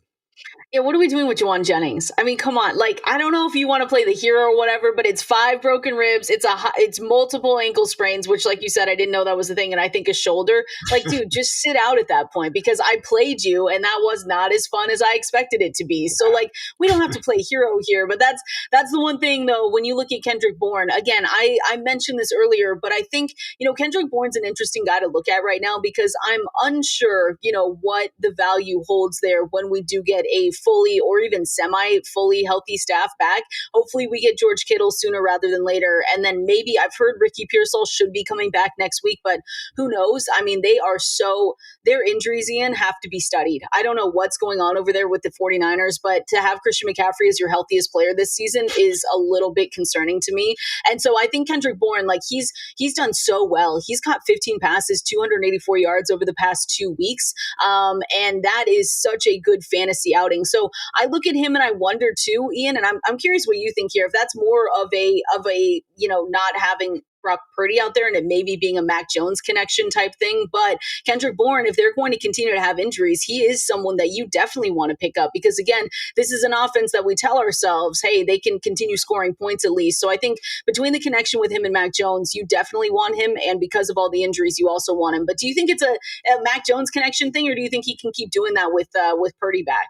Yeah, what are we doing with Juwan Jennings? I mean, come on. Like, I don't know if you want to play the hero or whatever, but it's 5 broken ribs. It's multiple ankle sprains, which, like you said, I didn't know that was the thing, and I think a shoulder. Like, dude, just sit out at that point, because I played you, and that was not as fun as I expected it to be. So, like, we don't have to play hero here, but that's the one thing, though, when you look at Kendrick Bourne. Again, I mentioned this earlier, but I think, Kendrick Bourne's an interesting guy to look at right now, because I'm unsure, what the value holds there when we do get a fully or even semi-fully healthy staff back. Hopefully we get George Kittle sooner rather than later. And then maybe, I've heard Ricky Pearsall should be coming back next week, but who knows? I mean, their injuries, Ian, have to be studied. I don't know what's going on over there with the 49ers, but to have Christian McCaffrey as your healthiest player this season is a little bit concerning to me. And so I think Kendrick Bourne, like, he's done so well. He's caught 15 passes, 284 yards over the past 2 weeks. And that is such a good fantasy outing. So I look at him and I wonder too, Ian, and I'm curious what you think here. If that's more of a not having Brock Purdy out there and it maybe being a Mac Jones connection type thing. But Kendrick Bourne, if they're going to continue to have injuries, he is someone that you definitely want to pick up, because again, this is an offense that we tell ourselves, hey, they can continue scoring points at least. So I think between the connection with him and Mac Jones, you definitely want him. And because of all the injuries, you also want him. But do you think it's a Mac Jones connection thing, or do you think he can keep doing that with Purdy back?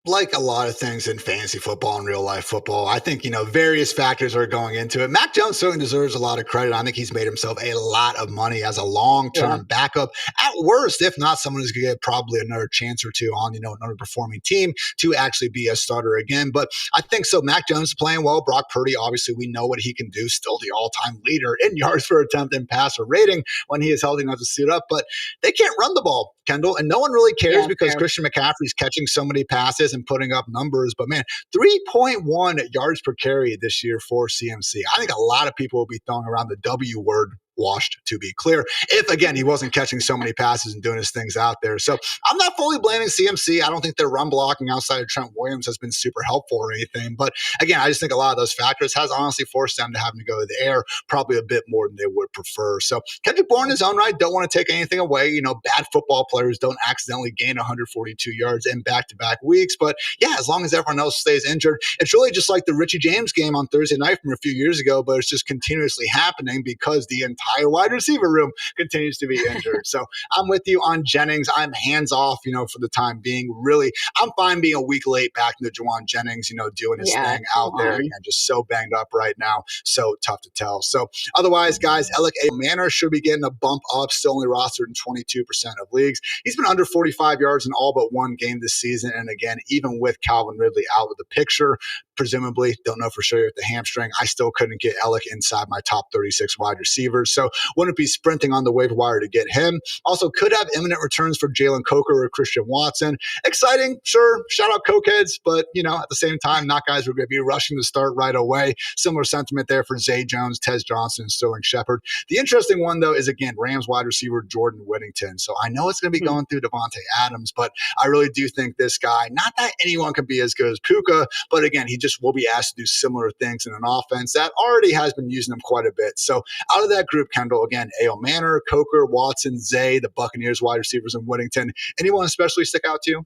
Like a lot of things in fantasy football and real life football, I think, various factors are going into it. Mac Jones certainly deserves a lot of credit. I think he's made himself a lot of money as a long-term backup. At worst, if not, someone who's going to get probably another chance or two on, an underperforming team to actually be a starter again. But I think so. Mac Jones is playing well. Brock Purdy, obviously, we know what he can do. Still the all-time leader in yards per attempt and passer rating when he is healthy enough to suit up. But they can't run the ball, Kendall, and no one really cares because Christian McCaffrey's catching so many passes and putting up numbers. But man, 3.1 yards per carry this year for CMC. I think a lot of people will be throwing around the W word, washed, to be clear, if again he wasn't catching so many passes and doing his things out there. So I'm not fully blaming CMC. I don't think their run blocking outside of Trent Williams has been super helpful or anything. But again, I just think a lot of those factors has honestly forced them to having to go to the air probably a bit more than they would prefer. So Kendrick Bourne in his own right, don't want to take anything away. Bad football players don't accidentally gain 142 yards in back-to-back weeks. But yeah, as long as everyone else stays injured, it's really just like the Richie James game on Thursday night from a few years ago, but it's just continuously happening because the entire wide receiver room continues to be injured. So I'm with you on Jennings. I'm hands off, for the time being. Really, I'm fine being a week late back into Juwan Jennings, doing his thing out there. Again, just so banged up right now. So tough to tell. So otherwise, guys, Alec A. Manor should be getting a bump up, still only rostered in 22% of leagues. He's been under 45 yards in all but one game this season. And again, even with Calvin Ridley out of the picture, presumably, don't know for sure with the hamstring, I still couldn't get Alec inside my top 36 wide receivers. So wouldn't be sprinting on the waiver wire to get him. Also could have imminent returns for Jalen Coker or Christian Watson. Exciting, sure. Shout out Cokeheads, but at the same time, not guys who are going to be rushing to start right away. Similar sentiment there for Zay Jones, Tez Johnson, and Sterling Shepard. The interesting one, though, is again Rams wide receiver Jordan Whittington. So I know it's going to be going through Devontae Adams, but I really do think this guy, not that anyone can be as good as Puka, but again, he just will be asked to do similar things in an offense that already has been using him quite a bit. So out of that group, Kendall, again, A.O. Manor, Coker, Watson, Zay, the Buccaneers wide receivers, and Whittington. Anyone especially stick out to you?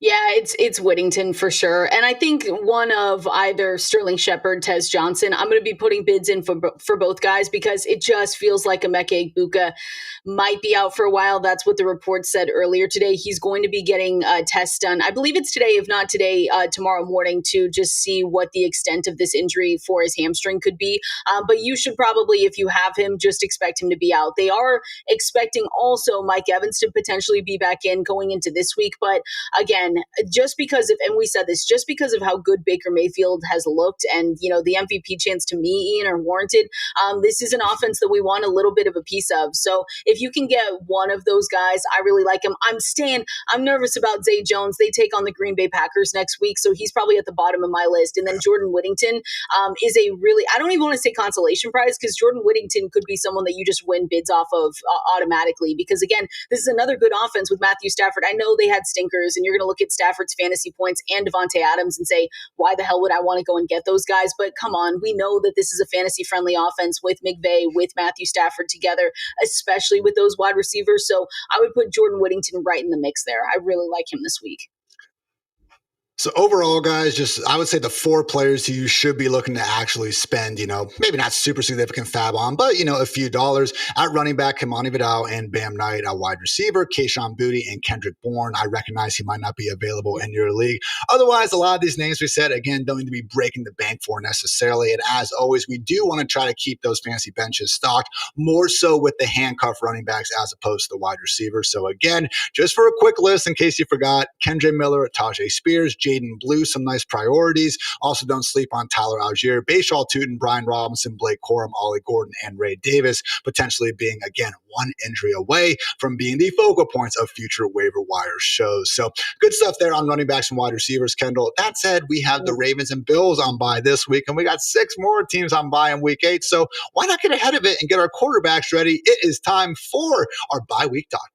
Yeah, it's Whittington for sure. And I think one of either Sterling Shepard, Tez Johnson, I'm going to be putting bids in for both guys because it just feels like Emeka Egbuka might be out for a while. That's what the report said earlier today. He's going to be getting tests done. I believe it's today, if not today, tomorrow morning, to just see what the extent of this injury for his hamstring could be. But you should probably, if you have him, just expect him to be out. They are expecting also Mike Evans to potentially be back in going into this week. But again, again, just because of, and we said this, just because of how good Baker Mayfield has looked and, the MVP chance to me, Ian, are warranted. This is an offense that we want a little bit of a piece of. So if you can get one of those guys, I really like him. I'm nervous about Zay Jones. They take on the Green Bay Packers next week, so he's probably at the bottom of my list. And then Jordan Whittington is a really, I don't even want to say consolation prize, because Jordan Whittington could be someone that you just win bids off of automatically, because again, this is another good offense with Matthew Stafford. I know they had stinkers, and you're going to look at Stafford's fantasy points and Devontae Adams and say, why the hell would I want to go and get those guys? But come on, we know that this is a fantasy-friendly offense with McVay, with Matthew Stafford together, especially with those wide receivers. So I would put Jordan Whittington right in the mix there. I really like him this week. So overall, guys, I would say the 4 players who you should be looking to actually spend, maybe not super significant fab on, but, a few dollars at running back, Kimani Vidal and Bam Knight. At wide receiver, Kayshon Boutte and Kendrick Bourne. I recognize he might not be available in your league. Otherwise, a lot of these names we said, again, don't need to be breaking the bank for necessarily. And as always, we do want to try to keep those fantasy benches stocked, more so with the handcuff running backs as opposed to the wide receivers. So again, just for a quick list, in case you forgot, Kendre Miller, Tajay Spears, Jaden Blue, some nice priorities. Also, don't sleep on Tyler Algier, Bashaw Tootin, Brian Robinson, Blake Corum, Ollie Gordon, and Ray Davis, potentially being, again, one injury away from being the focal points of future waiver wire shows. So good stuff there on running backs and wide receivers, Kendall. That said, we have the Ravens and Bills on bye this week, and we got 6 more teams on bye in week 8. So why not get ahead of it and get our quarterbacks ready? It is time for our bye week doctor.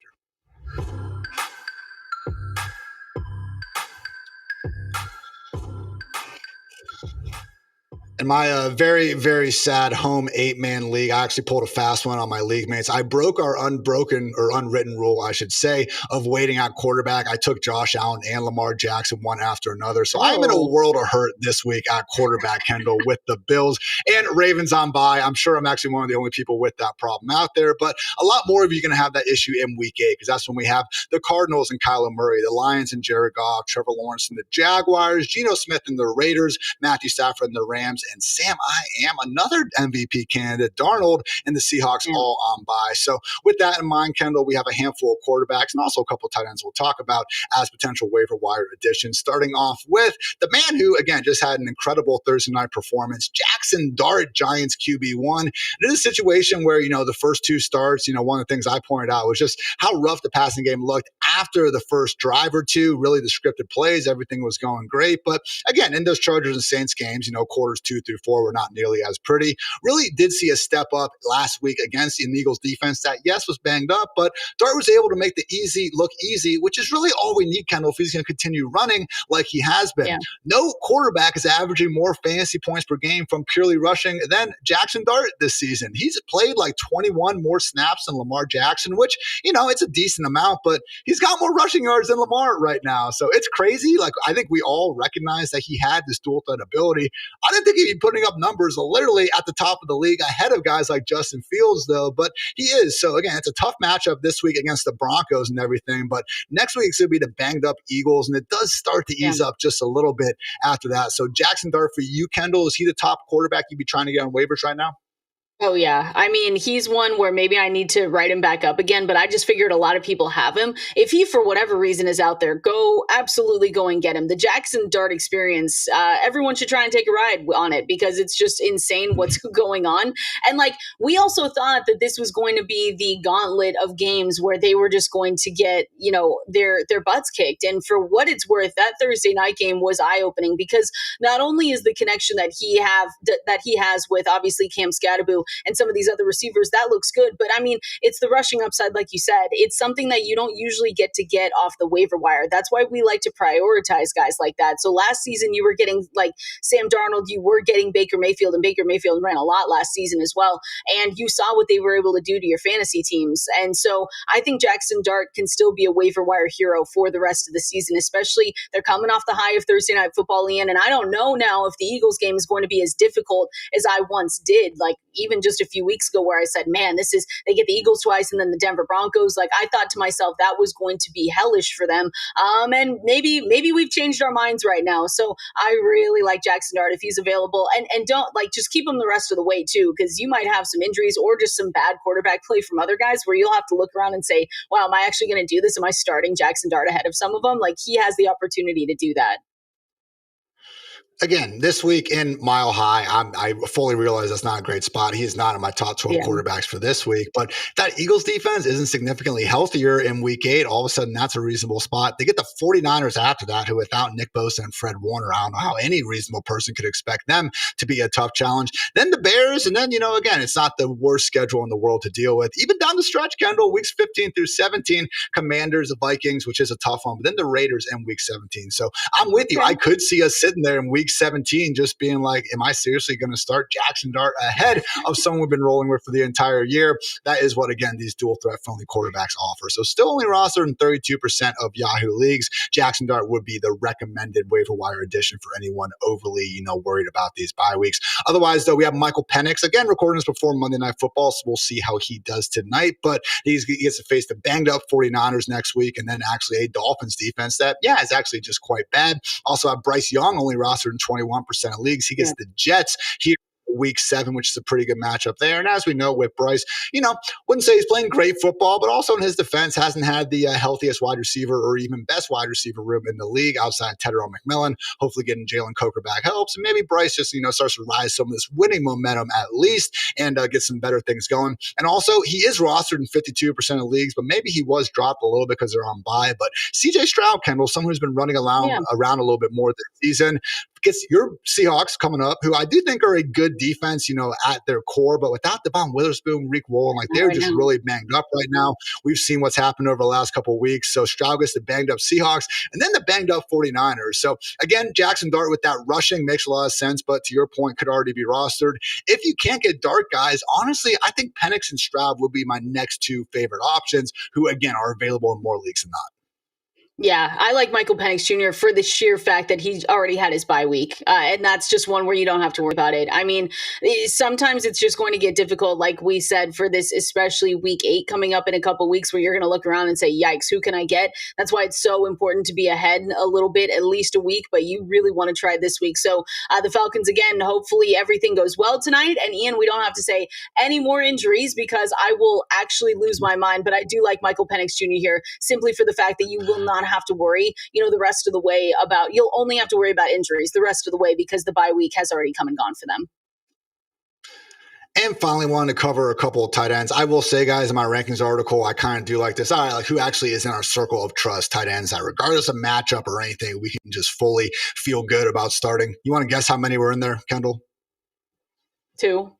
In my very, very sad home 8-man league, I actually pulled a fast one on my league mates. I broke our unbroken or unwritten rule, I should say, of waiting at quarterback. I took Josh Allen and Lamar Jackson one after another. So I'm in a world of hurt this week at quarterback, Kendall, with the Bills and Ravens on bye. I'm sure I'm actually one of the only people with that problem out there, but a lot more of you are going to have that issue in week 8, because that's when we have the Cardinals and Kyler Murray, the Lions and Jared Goff, Trevor Lawrence and the Jaguars, Geno Smith and the Raiders, Matthew Stafford and the Rams, and Sam I am, another MVP candidate, Darnold and the Seahawks all on bye. So with that in mind, Kendall, we have a handful of quarterbacks and also a couple of tight ends we'll talk about as potential waiver wire additions, starting off with the man who, again, just had an incredible Thursday night performance, Jackson Dart, Giants QB1. It is a situation where, the first 2 starts, one of the things I pointed out was just how rough the passing game looked after the first drive or 2, really the scripted plays, everything was going great. But again, in those Chargers and Saints games, quarters 2 through 4 were not nearly as pretty. Really did see a step up last week against the Eagles defense that, yes, was banged up, but Dart was able to make the easy look easy, which is really all we need, Kendall, if he's going to continue running like he has been. Yeah. No quarterback is averaging more fantasy points per game from purely rushing than Jackson Dart this season. He's played like 21 more snaps than Lamar Jackson, which, it's a decent amount, but he's got more rushing yards than Lamar right now. So it's crazy. Like, I think we all recognize that he had this dual threat ability. I didn't think he'd be putting up numbers literally at the top of the league ahead of guys like Justin Fields, though, but he is. So again, it's a tough matchup this week against the Broncos and everything, but next week's going to be the banged up Eagles, and it does start to ease up just a little bit after that. So Jackson Dart for you, Kendall, is he the top quarterback you'd be trying to get on waivers right now? Oh, yeah. I mean, he's one where maybe I need to write him back up again, but I just figured a lot of people have him. If he, for whatever reason, is out there, absolutely go and get him. The Jackson Dart experience, everyone should try and take a ride on it, because it's just insane what's going on. And we also thought that this was going to be the gauntlet of games where they were just going to get, their butts kicked. And for what it's worth, that Thursday night game was eye-opening, because not only is the connection that he has with obviously Cam Scatterbo and some of these other receivers, that looks good. But I mean, it's the rushing upside, like you said. It's something that you don't usually get off the waiver wire. That's why we like to prioritize guys like that. So last season, you were getting Sam Darnold, you were getting Baker Mayfield, and Baker Mayfield ran a lot last season as well. And you saw what they were able to do to your fantasy teams. And so I think Jackson Dart can still be a waiver wire hero for the rest of the season, especially they're coming off the high of Thursday Night Football, Ian. And I don't know now if the Eagles game is going to be as difficult as I once did. Even even just a few weeks ago where I said, man, they get the Eagles twice and then the Denver Broncos. Like, I thought to myself that was going to be hellish for them. And maybe we've changed our minds right now. So I really like Jackson Dart if he's available, and don't just keep him the rest of the way too, because you might have some injuries or just some bad quarterback play from other guys where you'll have to look around and say, wow, am I actually going to do this? Am I starting Jackson Dart ahead of some of them? Like, he has the opportunity to do that. Again, this week in Mile High, I fully realize that's not a great spot. He is not in my top 12 quarterbacks for this week. But that Eagles defense isn't significantly healthier in week 8. All of a sudden, that's a reasonable spot. They get the 49ers after that, who without Nick Bosa and Fred Warner, I don't know how any reasonable person could expect them to be a tough challenge. Then the Bears, and then, again, it's not the worst schedule in the world to deal with. Even down the stretch, Kendall, weeks 15 through 17, Commanders, the Vikings, which is a tough one, but then the Raiders in week 17. So I'm with you. I could see us sitting there in week 17 just being like, am I seriously going to start Jackson Dart ahead of someone we've been rolling with for the entire year? That is what, again, these dual threat friendly quarterbacks offer. So still only rostered in 32% of Yahoo leagues. Jackson Dart would be the recommended waiver wire addition for anyone overly, worried about these bye weeks. Otherwise, though, we have Michael Penix, again, recording this before Monday Night Football, so we'll see how he does tonight. But he gets to face the banged up 49ers next week, and then actually a Dolphins defense that, is actually just quite bad. Also have Bryce Young, only rostered in 21% of leagues. He gets the Jets here week 7, which is a pretty good matchup there. And as we know with Bryce, wouldn't say he's playing great football, but also in his defense hasn't had the healthiest wide receiver or even best wide receiver room in the league outside Tedder McMillan. Hopefully getting Jalen Coker back helps. And maybe Bryce just, starts to rise some of this winning momentum at least and get some better things going. And also he is rostered in 52% of leagues, but maybe he was dropped a little bit because they're on bye. But CJ Stroud, Kendall, someone who's been running around a little bit more this season, gets your Seahawks coming up, who I do think are a good defense, at their core, but without Devon Witherspoon, Rick Wallen, they're just really banged up right now. We've seen what's happened over the last couple of weeks. So Stroud gets the banged up Seahawks and then the banged up 49ers. So again, Jackson Dart with that rushing makes a lot of sense, but to your point, could already be rostered. If you can't get Dart, guys, honestly, I think Penix and Stroud would be my next 2 favorite options, who again are available in more leagues than not. Yeah, I like Michael Penix Jr. for the sheer fact that he's already had his bye week. And that's just one where you don't have to worry about it. I mean, sometimes it's just going to get difficult, like we said, for this, especially week 8 coming up in a couple weeks where you're going to look around and say, yikes, who can I get? That's why it's so important to be ahead a little bit, at least a week, but you really want to try this week. So the Falcons, again, hopefully everything goes well tonight. And Ian, we don't have to say any more injuries because I will actually lose my mind. But I do like Michael Penix Jr. here simply for the fact that you will not have to worry, the rest of the way you'll only have to worry about injuries the rest of the way because the bye week has already come and gone for them. And finally, wanted to cover a couple of tight ends. I will say, guys, in my rankings article, I kind of do like this. All right, who actually is in our circle of trust tight ends that regardless of matchup or anything, we can just fully feel good about starting. You want to guess how many were in there, Kendall? 2.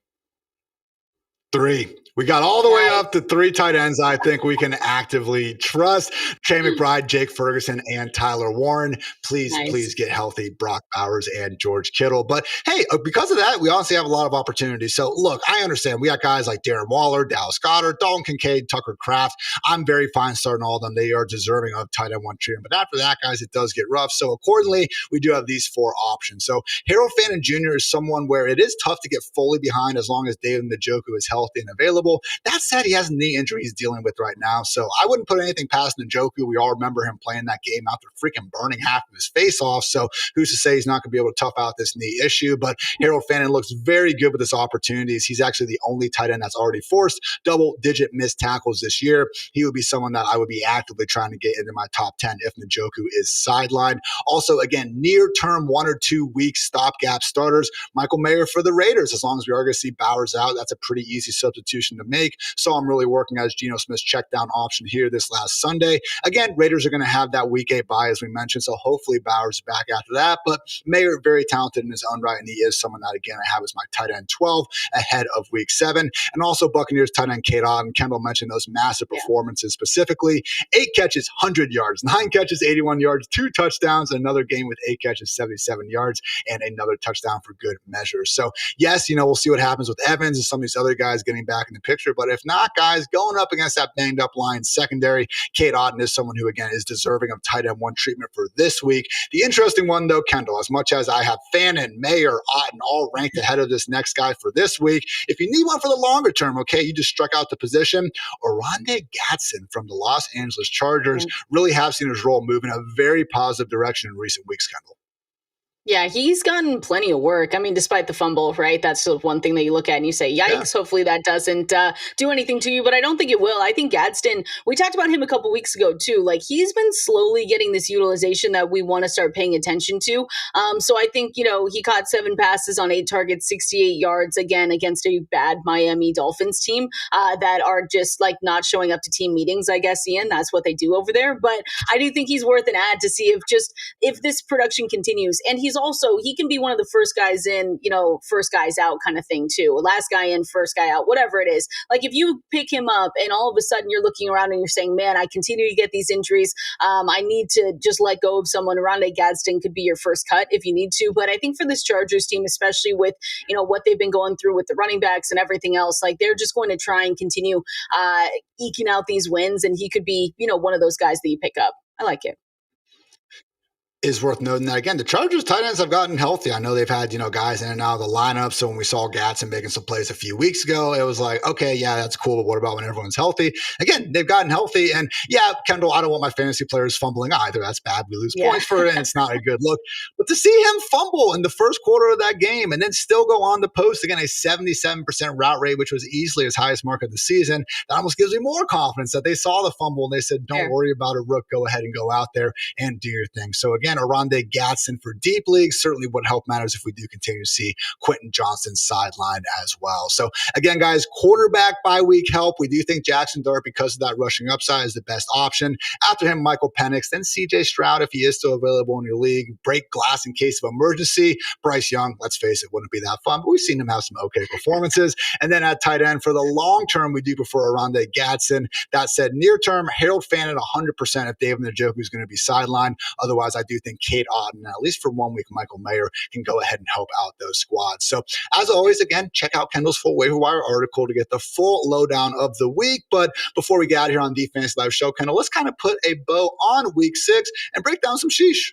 3. We got all the way up to 3 tight ends I think we can actively trust. Trey McBride, Jake Ferguson, and Tyler Warren. Please get healthy, Brock Bowers and George Kittle. But hey, because of that, we honestly have a lot of opportunities. So look, I understand we got guys like Darren Waller, Dallas Goedert, Dalton Kincaid, Tucker Kraft. I'm very fine starting all of them. They are deserving of tight end 1 treatment. But after that, guys, it does get rough. So accordingly, we do have these 4 options. So Harold Fannin Jr. is someone where it is tough to get fully behind as long as David Njoku is healthy and available. That said, he has a knee injury he's dealing with right now, so I wouldn't put anything past Njoku. We all remember him playing that game after freaking burning half of his face off, so who's to say he's not going to be able to tough out this knee issue? But Harold Fannin looks very good with his opportunities. He's actually the only tight end that's already forced double-digit missed tackles this year. He would be someone that I would be actively trying to get into my top 10 if Njoku is sidelined. Also, again, near-term 1 or 2 week stopgap starters. Michael Mayer for the Raiders. As long as we are going to see Bowers out, that's a pretty easy substitution to make. So I'm really working as Geno Smith's check down option here this last Sunday. Again, Raiders are going to have that week 8 bye, as we mentioned, so hopefully Bowers is back after that. But Mayer, very talented in his own right, and he is someone that, again, I have as my tight end 12 ahead of week 7. And also Buccaneers tight end Kate Otten. Kendall mentioned those massive performances specifically. 8 catches, 100 yards, 9 catches, 81 yards, 2 touchdowns, another game with 8 catches, 77 yards, and another touchdown for good measure. So yes, we'll see what happens with Evans and some of these other guys getting back in the picture. But if not, guys, going up against that banged up Lions secondary, Cade Otton is someone who, again, is deserving of tight end 1 treatment for this week. The interesting one, though, Kendall, as much as I have Fannin, Maye, Otton all ranked ahead of this next guy for this week, if you need one for the longer term, okay, you just struck out the position. Oronde Gadsden from the Los Angeles Chargers really have seen his role move in a very positive direction in recent weeks, Kendall. Yeah, he's gotten plenty of work. I mean, despite the fumble, right? That's sort of one thing that you look at and you say, yikes, yeah. Hopefully that doesn't do anything to you. But I don't think it will. I think Gadsden, we talked about him a couple weeks ago, too. Like, he's been slowly getting this utilization that we want to start paying attention to. So I think, he caught 7 passes on 8 targets, 68 yards, again, against a bad Miami Dolphins team that are just, like, not showing up to team meetings, I guess, Ian. That's what they do over there. But I do think he's worth an ad to see if this production continues. And he can be one of the first guys in, first guys out kind of thing too. Last guy in, first guy out, whatever it is. Like if you pick him up and all of a sudden you're looking around and you're saying, man, I continue to get these injuries. I need to just let go of someone. Oronde Gadsden could be your first cut if you need to. But I think for this Chargers team, especially with, what they've been going through with the running backs and everything else, like they're just going to try and continue eking out these wins. And he could be, one of those guys that you pick up. I like it. Is worth noting that, again, the Chargers tight ends have gotten healthy. I know they've had, guys in and out of the lineup. So when we saw Gadsden making some plays a few weeks ago, it was like, okay, yeah, that's cool. But what about when everyone's healthy? Again, they've gotten healthy. And yeah, Kendall, I don't want my fantasy players fumbling either. That's bad. We lose points for it, and it's not a good look. But to see him fumble in the first quarter of that game and then still go on to post, again, a 77% route rate, which was easily his highest mark of the season, that almost gives me more confidence that they saw the fumble and they said, don't worry about it, Rook. Go ahead and go out there and do your thing. So again, Oronde Gadsden for deep leagues certainly would help matters if we do continue to see Quentin Johnston sidelined as well. So again, guys, quarterback bye week help. We do think Jackson Dart, because of that rushing upside, is the best option. After him, Michael Penix, then CJ Stroud if he is still available in your league. Break glass in case of emergency. Bryce Young, let's face it, wouldn't be that fun, but we've seen him have some okay performances. And then at tight end, for the long term, we do prefer Oronde Gadsden. That said, near term, Harold Fannin 100% if David Njoku is going to be sidelined. Otherwise, I do think Cade Otton, at least for 1 week, Michael Maye can go ahead and help out those squads. So as always, again, check out Kendall's full waiver wire article to get the full lowdown of the week. But before we get out here on the Fantasy Live Show, Kendall, let's kind of put a bow on week 6 and break down some sheesh.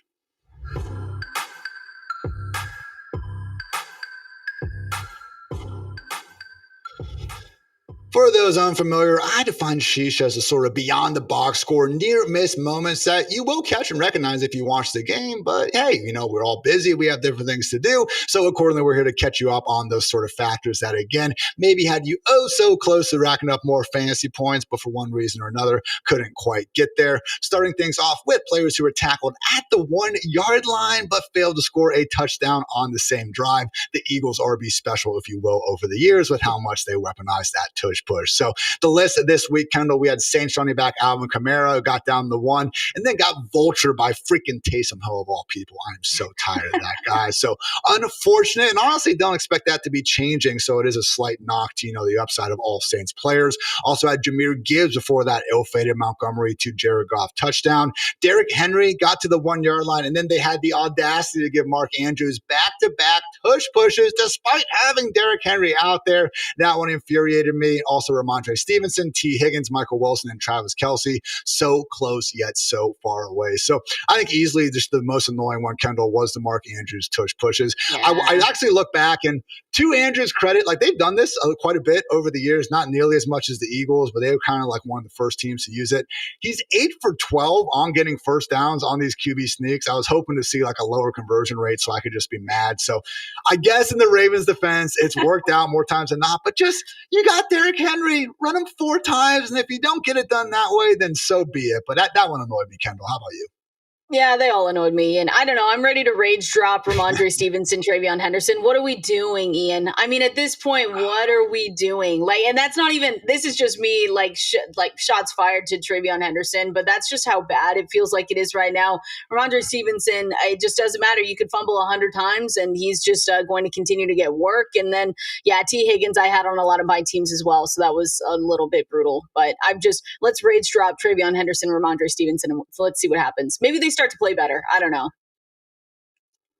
For those unfamiliar, I define sheesh as a sort of beyond the box score, near miss moments that you will catch and recognize if you watch the game. But hey, we're all busy. We have different things to do. So accordingly, we're here to catch you up on those sort of factors that, again, maybe had you so close to racking up more fantasy points, but for one reason or another, couldn't quite get there. Starting things off with players who were tackled at the 1-yard line, but failed to score a touchdown on the same drive. The Eagles RB special, if you will, over the years with how much they weaponized that tush push. So the list this week, Kendall, we had Saints running back Alvin Kamara, who got down the 1, and then got vultured by freaking Taysom Hill of all people. I'm so tired of that guy. So unfortunate, and honestly don't expect that to be changing. So it is a slight knock to, the upside of all Saints players. Also had Jahmyr Gibbs before that ill-fated Montgomery to Jared Goff touchdown. Derrick Henry got to the 1-yard line, and then they had the audacity to give Mark Andrews back-to-back tush pushes despite having Derrick Henry out there. That one infuriated me. Also, Ramondre Stevenson, T. Higgins, Michael Wilson, and Travis Kelce. So close, yet so far away. So I think easily just the most annoying one, Kendall, was the Mark Andrews tush pushes. Yeah. I actually look back, and to Andrews' credit, like they've done this quite a bit over the years, not nearly as much as the Eagles, but they were kind of like one of the first teams to use it. He's 8 for 12 on getting first downs on these QB sneaks. I was hoping to see like a lower conversion rate so I could just be mad. So I guess in the Ravens' defense, it's worked out more times than not, but just you got Derrick Henry, run him 4 times, and if you don't get it done that way, then so be it. But that one annoyed me, Kendall. How about you? Yeah, they all annoyed me. And I don't know. I'm ready to rage drop Ramondre Stevenson, Travion Henderson. What are we doing, Ian? I mean, at this point, what are we doing? Like, and that's not even, this is just me like shots fired to Travion Henderson, but that's just how bad it feels like it is right now. Ramondre Stevenson, it just doesn't matter. You could fumble 100 times and he's just going to continue to get work. And then, yeah, T. Higgins, I had on a lot of my teams as well. So that was a little bit brutal, but let's rage drop Travion Henderson, Ramondre Stevenson, and let's see what happens. Maybe they start to play better. I don't know.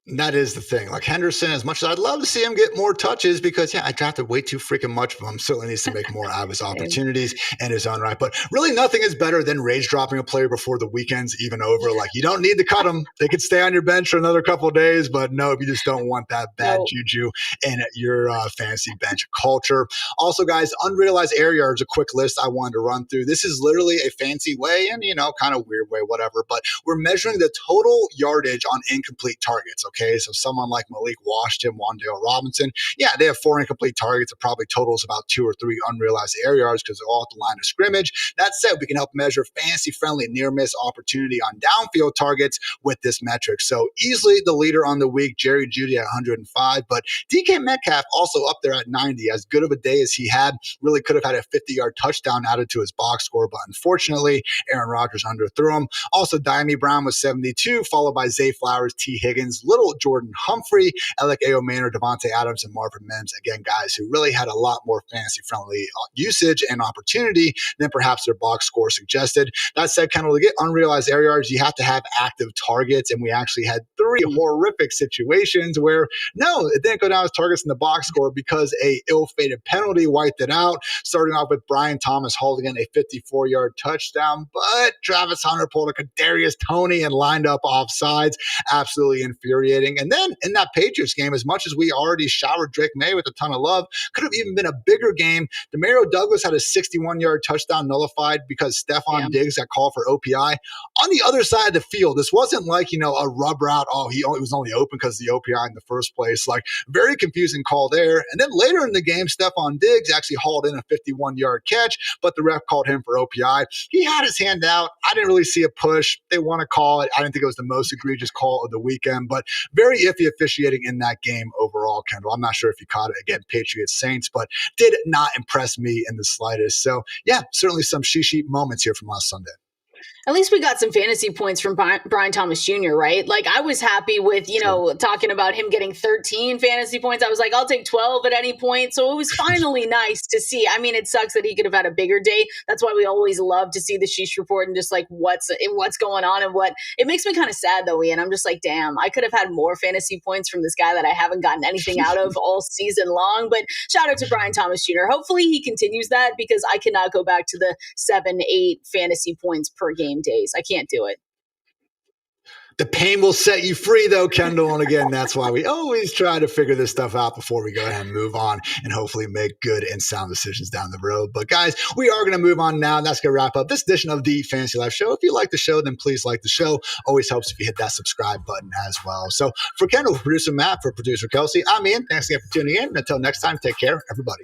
That is the thing. Like Henderson, as much as I'd love to see him get more touches, because I drafted way too freaking much of him. Certainly needs to make more out of his opportunities in his own right. But really, nothing is better than rage dropping a player before the weekend's even over. Like, you don't need to cut them; they could stay on your bench for another couple of days. But no, you just don't want that bad juju in your fantasy bench culture. Also, guys, unrealized air yards. A quick list I wanted to run through. This is literally a fancy way, and kind of weird way, whatever. But we're measuring the total yardage on incomplete targets. Okay, so someone like Malik Washington, Wan'Dale Robinson, they have 4 incomplete targets. It probably totals about 2 or 3 unrealized air yards because they're all at the line of scrimmage. That said, we can help measure fantasy-friendly near-miss opportunity on downfield targets with this metric. So easily the leader on the week, Jerry Jeudy at 105, but DK Metcalf also up there at 90. As good of a day as he had, really could have had a 50-yard touchdown added to his box score, but unfortunately, Aaron Rodgers underthrew him. Also, Diami Brown was 72, followed by Zay Flowers, T. Higgins, Little Jordan Humphrey, Alec Ao Manor, Devontae Adams, and Marvin Mims. Again, guys who really had a lot more fantasy-friendly usage and opportunity than perhaps their box score suggested. That said, Kendall, to get unrealized air yards, you have to have active targets, and we actually had 3 horrific situations where, no, it didn't go down as targets in the box score because a ill-fated penalty wiped it out, starting off with Brian Thomas holding in a 54-yard touchdown, but Travis Hunter pulled a Kadarius Toney and lined up offsides. Absolutely infuriating. And then in that Patriots game, as much as we already showered Drake Maye with a ton of love, could have even been a bigger game. Demario Douglas had a 61-yard touchdown nullified because Stephon Diggs got called for OPI. On the other side of the field, this wasn't like, a rub route. Oh, he was only open because of the OPI in the first place. Like, very confusing call there. And then later in the game, Stephon Diggs actually hauled in a 51-yard catch, but the ref called him for OPI. He had his hand out. I didn't really see a push. They want to call it. I didn't think it was the most egregious call of the weekend, but very iffy officiating in that game overall, Kendall. I'm not sure if you caught it. Again, Patriots Saints, but did not impress me in the slightest. So, certainly some she-sheep moments here from last Sunday. At least we got some fantasy points from Brian Thomas Jr., right? Like, I was happy with, talking about him getting 13 fantasy points. I was like, I'll take 12 at any point. So it was finally nice to see. I mean, it sucks that he could have had a bigger day. That's why we always love to see the sheesh report and just like what's going on and what. It makes me kind of sad though, Ian. I'm just like, damn, I could have had more fantasy points from this guy that I haven't gotten anything out of all season long. But shout out to Brian Thomas Jr. Hopefully he continues that, because I cannot go back to the 7-8 fantasy points per game days. I can't do it. The pain will set you free, though, Kendall. And again, that's why we always try to figure this stuff out before we go ahead and move on and hopefully make good and sound decisions down the road. But guys, we are going to move on now. And that's going to wrap up this edition of the Fantasy Life Show. If you like the show, then please like the show. Always helps if you hit that subscribe button as well. So for Kendall, producer Matt, for producer Kelsey, I'm Ian. Thanks again for tuning in. And until next time, take care, everybody.